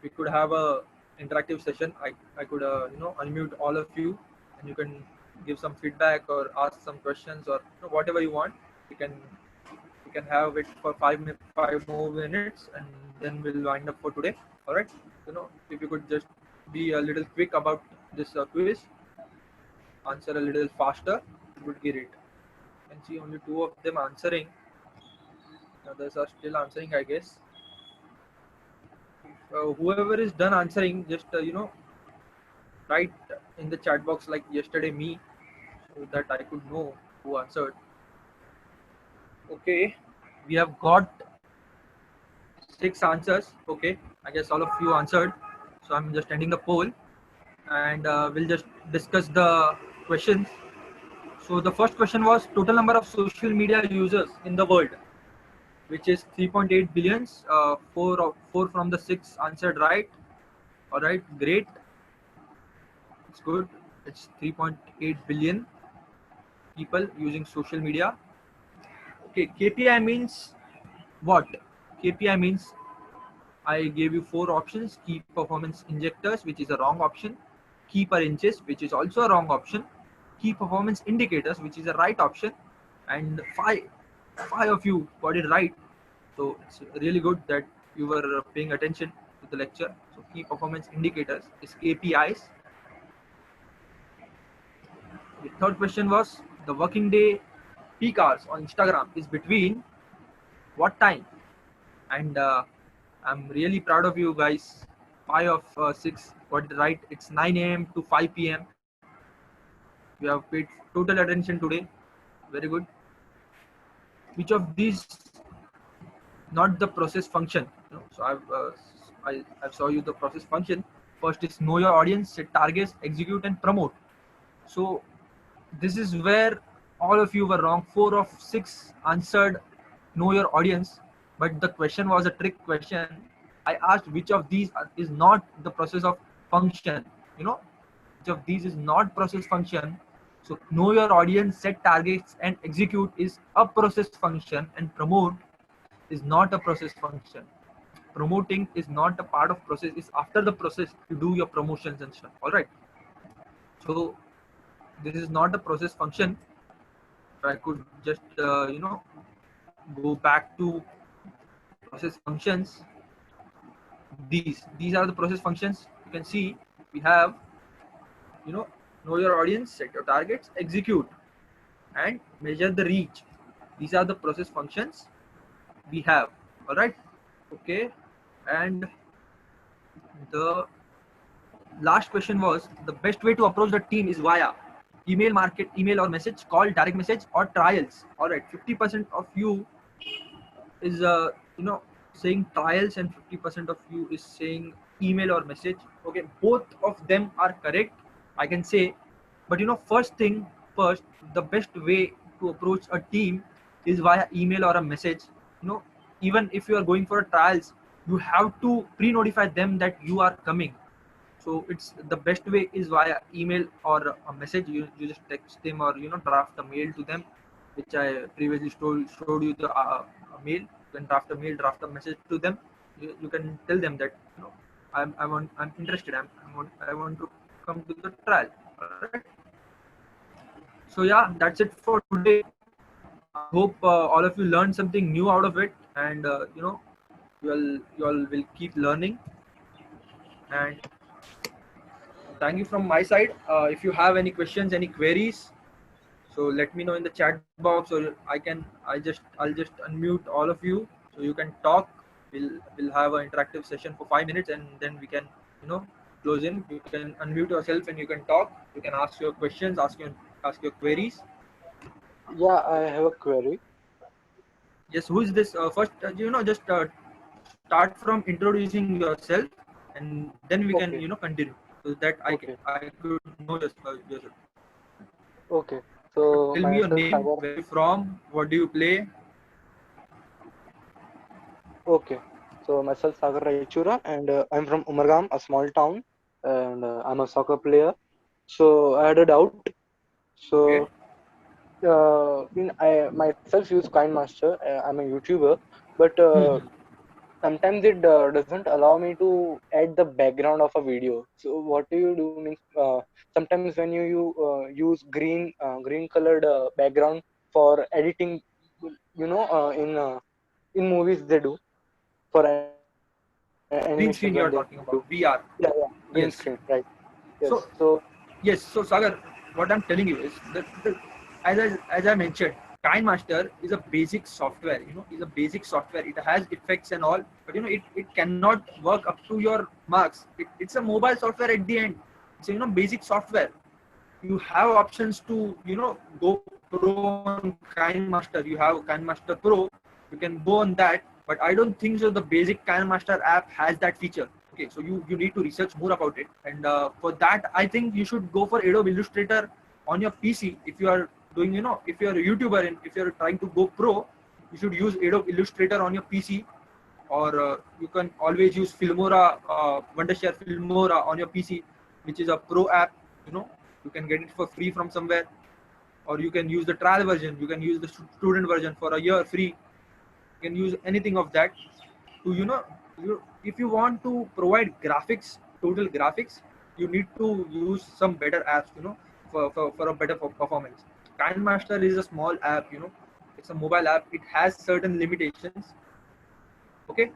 we could have a interactive session. I could unmute all of you, and you can give some feedback or ask some questions, or whatever you want. You can have it for 5 more minutes, and then we'll wind up for today. All right. If you could just be a little quick about this quiz, answer a little faster, it would be great. can see only 2 of them answering. Others are still answering, I guess. Whoever is done answering, just write in the chat box like yesterday me, so that I could know who answered. Okay, we have got 6 answers. Okay, I guess all of you answered. So I'm just ending the poll, and we'll just discuss the questions. So the first question was total number of social media users in the world, which is 3.8 billions. 4 from the 6 answered right. All right, great. It's good. It's 3.8 billion people using social media. Okay, KPI means what? KPI means I gave you 4 options: key performance injectors, which is a wrong option; key per inches, which is also a wrong option; key performance indicators, which is a right option; and five of you got it right. So it's really good that you were paying attention to the lecture. So key performance indicators is KPIs. The third question was the working day peak hours on Instagram is between what time? And I'm really proud of you guys. 5 of 6 got it right. It's 9 a.m. to 5 p.m. You have paid total attention today. Very good. Which of these not the process function? So I saw you the process function. First is know your audience, set targets, execute, and promote. So this is where all of you were wrong. 4 of 6 answered know your audience, but the question was a trick question. I asked which of these is not the process of function. Which of these is not process function. So know your audience, set targets, and execute is a process function, and promote is not a process function. Promoting is not a part of process. It's after the process you do your promotions and stuff. All right. So this is not a process function. If I could just go back to process functions. These are the process functions. You can see we have know your audience, set your targets, execute, and measure the reach. These are the process functions we have. All right. Okay. And the last question was the best way to approach the team is via email, market, email or message, call, direct message, or trials. All right. 50% of you is saying trials, and 50% of you is saying email or message. Okay, both of them are correct, I can say. But first thing first, the best way to approach a team is via email or a message. Even if you are going for a trials, you have to pre-notify them that you are coming. So it's the best way is via email or a message. You just text them or draft a mail to them, which I previously showed you the mail. You can draft a mail, draft a message to them. You can tell them that I'm interested. I want to come to the trial. All right. So yeah, that's it for today. I hope all of you learned something new out of it, and you all will keep learning. And thank you from my side. If you have any questions, any queries, so let me know in the chat box, or I'll just unmute all of you so you can talk. We'll have an interactive session for 5 minutes, and then we can close in. You can unmute yourself and you can talk. You can ask your questions, ask your queries. Yeah, I have a query. Yes, who is this? First, just start from introducing yourself, and then we can continue, so that I could know yourself. Okay. So tell me your name, where you from, what do you play? Okay. So myself Sagar Raichura, and I'm from Umargam, a small town, and I'm a soccer player. So I had a doubt. So I myself use KineMaster. I'm a YouTuber, but sometimes it doesn't allow me to add the background of a video. So what do you do? Means sometimes when you use green colored background for editing, in movies they do for animation Green screen you are when talking they about, do. VR. Yeah, green Yes. screen, right? Yes. So yes, so Sagar, what I'm telling you is that as I mentioned, KineMaster is a basic software, is a basic software. It has effects and all, but it cannot work up to your marks. It's a mobile software at the end. It's basic software. You have options to go pro on KineMaster. You have KineMaster Pro. You can go on that, but I don't think so. The basic KineMaster app has that feature. Okay, so you need to research more about it, and for that I think you should go for Adobe Illustrator on your PC. If you are doing, if you're a YouTuber and if you're trying to go pro, you should use Adobe Illustrator on your PC, or you can always use Filmora, Wondershare Filmora on your PC, which is a pro app. You can get it for free from somewhere, or you can use the trial version. You can use the student version for a year free. You can use anything of that to if you want to provide graphics, total graphics, you need to use some better apps, for a better performance. KineMaster is a small app, it's a mobile app. It has certain limitations. Okay,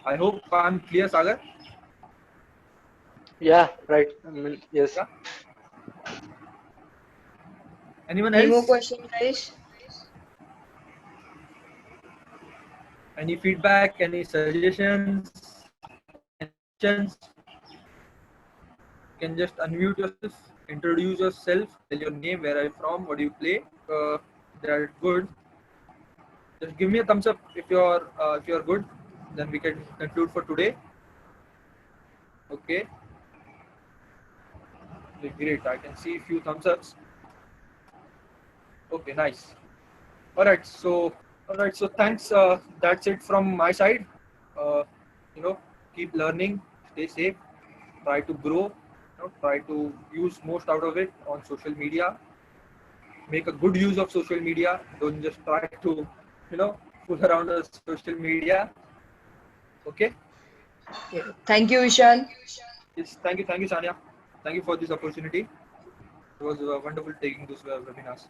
I hope I'm clear, Sagar. Yeah, right. I mean, yes. Yeah. Anyone Any more else? questions, guys? Any feedback? Any suggestions? Any questions? You can just unmute yourself, introduce yourself, tell your name, where are you from, what do you play. That's good. Just give me a thumbs up if you're good. Then we can conclude for today. Okay. Great. I can see a few thumbs ups. Okay, nice. All right. So thanks. That's it from my side. Keep learning, stay safe, try to grow, try to use most out of it on social media. Make a good use of social media. Don't just try to, fool around on social media. Okay. Yeah. Thank you, Ishan. Yes. Thank you, Sania. Thank you for this opportunity. It was wonderful taking this webinars.